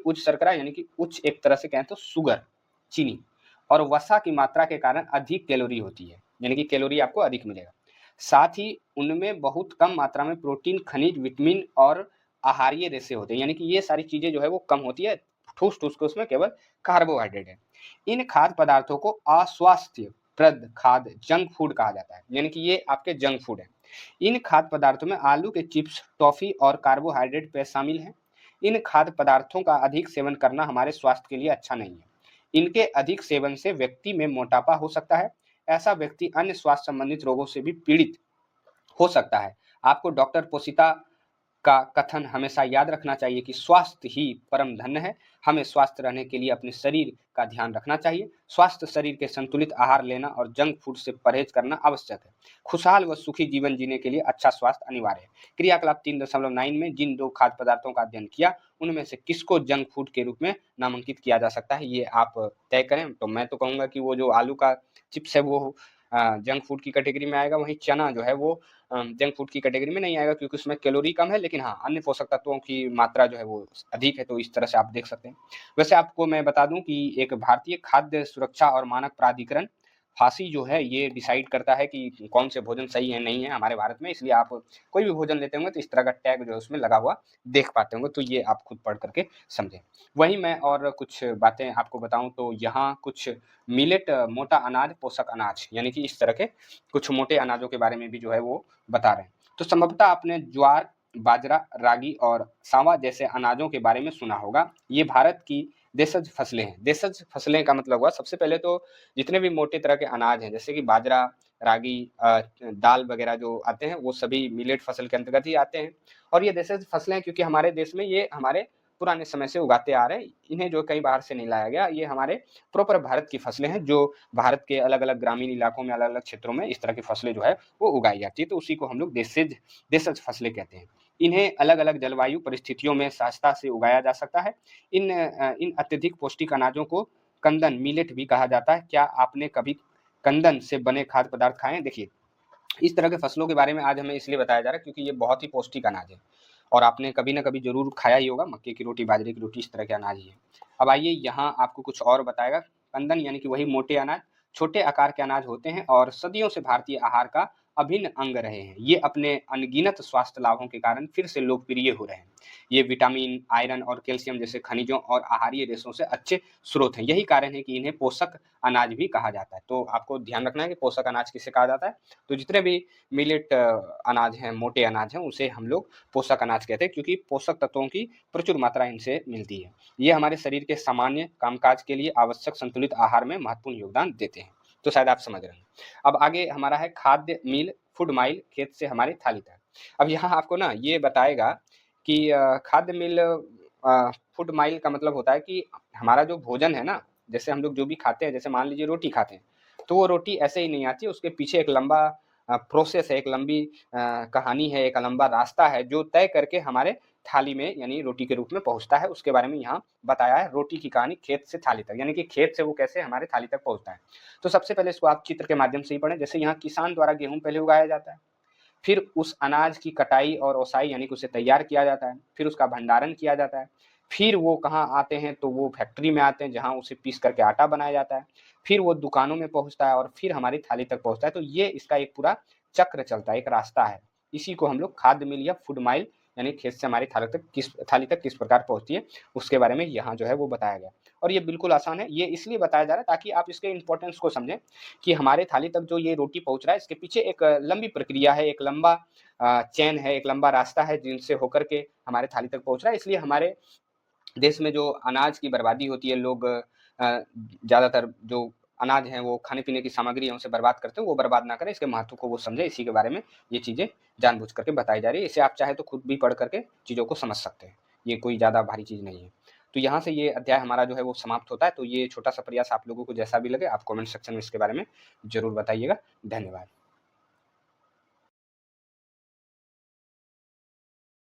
उच्च एक तरह से कहें तो शुगर, चीनी और वसा की मात्रा के कारण अधिक कैलोरी होती है, यानी कि कैलोरी आपको अधिक मिलेगा। साथ ही उनमें बहुत कम मात्रा में प्रोटीन, खनिज, विटामिन और आहारीय रेशे होते हैं, यानी कि ये सारी चीज़ें जो है वो कम होती है, ठूस-ठूस के उसमें केवल कार्बोहाइड्रेट है। इन खाद्य पदार्थों को अस्वास्थ्यप्रद खाद्य जंक फूड कहा जाता है, यानी कि ये आपके जंक फूड है। इन खाद्य पदार्थों में आलू के चिप्स, टॉफी और कार्बोहाइड्रेट पेय शामिल हैं। इन खाद्य पदार्थों का अधिक सेवन करना हमारे स्वास्थ्य के लिए अच्छा नहीं है। इनके अधिक सेवन से व्यक्ति में मोटापा हो सकता है। ऐसा व्यक्ति अन्य स्वास्थ्य संबंधित रोगों से भी पीड़ित हो सकता है। आपको डॉक्टर पोषिता का कथन हमेशा याद रखना चाहिए कि स्वास्थ्य ही परम धन है। हमें स्वस्थ रहने के लिए अपने शरीर का ध्यान रखना चाहिए। स्वस्थ शरीर के संतुलित आहार लेना और जंक फूड से परहेज करना आवश्यक है। खुशहाल व सुखी जीवन जीने के लिए अच्छा स्वास्थ्य अनिवार्य है। क्रियाकलाप 3.9 में जिन 2 खाद्य पदार्थों का अध्ययन किया, उनमें से किसको जंक फूड के रूप में नामांकित किया जा सकता है, ये आप तय करें। तो मैं तो कहूँगा कि वो जो आलू का चिप्स है वो जंक फूड की कैटेगरी में आएगा, वहीं चना जो है वो जंक फूड की कैटेगरी में नहीं आएगा क्योंकि उसमें कैलोरी कम है, लेकिन हाँ, अन्य पोषक तत्वों की मात्रा जो है वो अधिक है, तो इस तरह से आप देख सकते हैं। वैसे आपको मैं बता दूँ कि एक भारतीय खाद्य सुरक्षा और मानक प्राधिकरण फांसी जो है ये डिसाइड करता है कि कौन से भोजन सही है, नहीं है हमारे भारत में, इसलिए आप कोई भी भोजन लेते होंगे तो इस तरह का टैग जो है उसमें लगा हुआ देख पाते होंगे, तो ये आप खुद पढ़ करके समझें। वहीं मैं और कुछ बातें आपको बताऊँ तो यहाँ कुछ मिलेट मोटा अनाज, पोषक अनाज यानी कि इस तरह के कुछ मोटे अनाजों के बारे में भी जो है वो बता रहे हैं। तो संभवतः आपने ज्वार, बाजरा, रागी और सांवा जैसे अनाजों के बारे में सुना होगा। ये भारत की देशज फसलें हैं। देशज फसलें का मतलब हुआ सबसे पहले तो जितने भी मोटे तरह के अनाज हैं जैसे कि बाजरा, रागी, दाल वगैरह जो आते हैं वो सभी मिलेट फसल के अंतर्गत ही आते हैं। और ये देशज फसलें क्योंकि हमारे देश में ये हमारे पुराने समय से उगाते आ रहे हैं, इन्हें जो कहीं बाहर से नहीं लाया गया, ये हमारे प्रॉपर भारत की फसलें हैं जो भारत के अलग-अलग ग्रामीण इलाकों में, अलग-अलग क्षेत्रों में इस तरह की फसलें जो है वो उगाई जाती है, तो उसी को हम लोग देशज फसलें कहते हैं। इन्हें अलग-अलग जलवायु परिस्थितियों में सहजता से उगाया जा सकता है। इन अत्यधिक पौष्टिक अनाजों को कंदन मिलेट भी कहा जाता है। क्या आपने कभी कंदन से बने खाद्य पदार्थ खाए हैं? देखिए, इस तरह के फसलों के बारे में आज हमें इसलिए बताया जा रहा है क्योंकि ये बहुत ही पौष्टिक अनाज है और आपने कभी ना कभी जरूर खाया ही होगा। मक्के की रोटी, बाजरे की रोटी, इस तरह के अनाज ही है। अब आइए यहाँ आपको कुछ और बताएगा। कंदन यानी कि वही मोटे अनाज छोटे आकार के अनाज होते हैं और सदियों से भारतीय आहार का अभिन्न अंग रहे हैं। ये अपने अनगिनत स्वास्थ्य लाभों के कारण फिर से लोकप्रिय हो रहे हैं। ये विटामिन, आयरन और कैल्शियम जैसे खनिजों और आहारीय रेशों से अच्छे स्रोत हैं। यही कारण है कि इन्हें पोषक अनाज भी कहा जाता है। तो आपको ध्यान रखना है कि पोषक अनाज किसे कहा जाता है। तो जितने भी मिलेट अनाज हैं, मोटे अनाज हैं, उसे हम लोग पोषक अनाज कहते हैं क्योंकि पोषक तत्वों की प्रचुर मात्रा इनसे मिलती है। ये हमारे शरीर के सामान्य कामकाज के लिए आवश्यक संतुलित आहार में महत्वपूर्ण योगदान देते हैं। तो शायद आप समझ रहे हैं। अब आगे हमारा है खाद्य मील, फूड माइल, खेत से हमारी थाली तक। अब यहाँ आपको ना ये बताएगा कि खाद्य मिल फूड माइल का मतलब होता है कि हमारा जो भोजन है ना, जैसे हम लोग जो भी खाते हैं, जैसे मान लीजिए रोटी खाते हैं, तो वो रोटी ऐसे ही नहीं आती है, उसके पीछे एक लंबा प्रोसेस है, एक लंबी कहानी है, एक लंबा रास्ता है जो तय करके हमारे थाली में यानी रोटी के रूप में पहुँचता है। उसके बारे में यहाँ बताया है, रोटी की कहानी खेत से थाली तक, यानी कि खेत से वो कैसे हमारे थाली तक पहुँचता है। तो सबसे पहले इसको आप चित्र के माध्यम से ही पढ़ें। जैसे यहाँ किसान द्वारा गेहूँ पहले उगाया जाता है, फिर उस अनाज की कटाई और ओसाई यानी कि उसे तैयार किया जाता है, फिर उसका भंडारण किया जाता है, फिर वो कहाँ आते हैं, तो वो फैक्ट्री में आते हैं जहाँ उसे पीस करके आटा बनाया जाता है, फिर वो दुकानों में पहुँचता है और फिर हमारी थाली तक पहुँचता है। तो ये इसका एक पूरा चक्र चलता है, एक रास्ता है। इसी को हम लोग खाद्य मिल या फूड माइल यानी खेत से हमारी थाली तक किस प्रकार पहुँचती है, उसके बारे में यहाँ जो है वो बताया गया। और ये बिल्कुल आसान है, ये इसलिए बताया जा रहा है ताकि आप इसके इम्पोर्टेंस को समझें कि हमारे थाली तक जो ये रोटी पहुँच रहा है, इसके पीछे एक लंबी प्रक्रिया है, एक लंबा चेन है, एक लंबा रास्ता है जिनसे होकर के हमारे थाली तक पहुँच रहा है। इसलिए हमारे देश में जो अनाज की बर्बादी होती है, लोग ज़्यादातर जो अनाज हैं, वो खाने-पीने की सामग्री है, उसे बर्बाद करते हैं, वो बर्बाद ना करें, इसके महत्व को वो समझें। इसी के बारे में ये चीज़ें जानबूझ करके बताई जा रही है। इसे आप चाहें तो खुद भी पढ़ करके चीज़ों को समझ सकते हैं। ये कोई ज़्यादा भारी चीज़ नहीं है। तो यहाँ से ये अध्याय हमारा जो है वो समाप्त होता है। तो ये छोटा-सा प्रयास आप लोगों को जैसा भी लगे, आप कमेंट सेक्शन में इसके बारे में ज़रूर बताइएगा। धन्यवाद।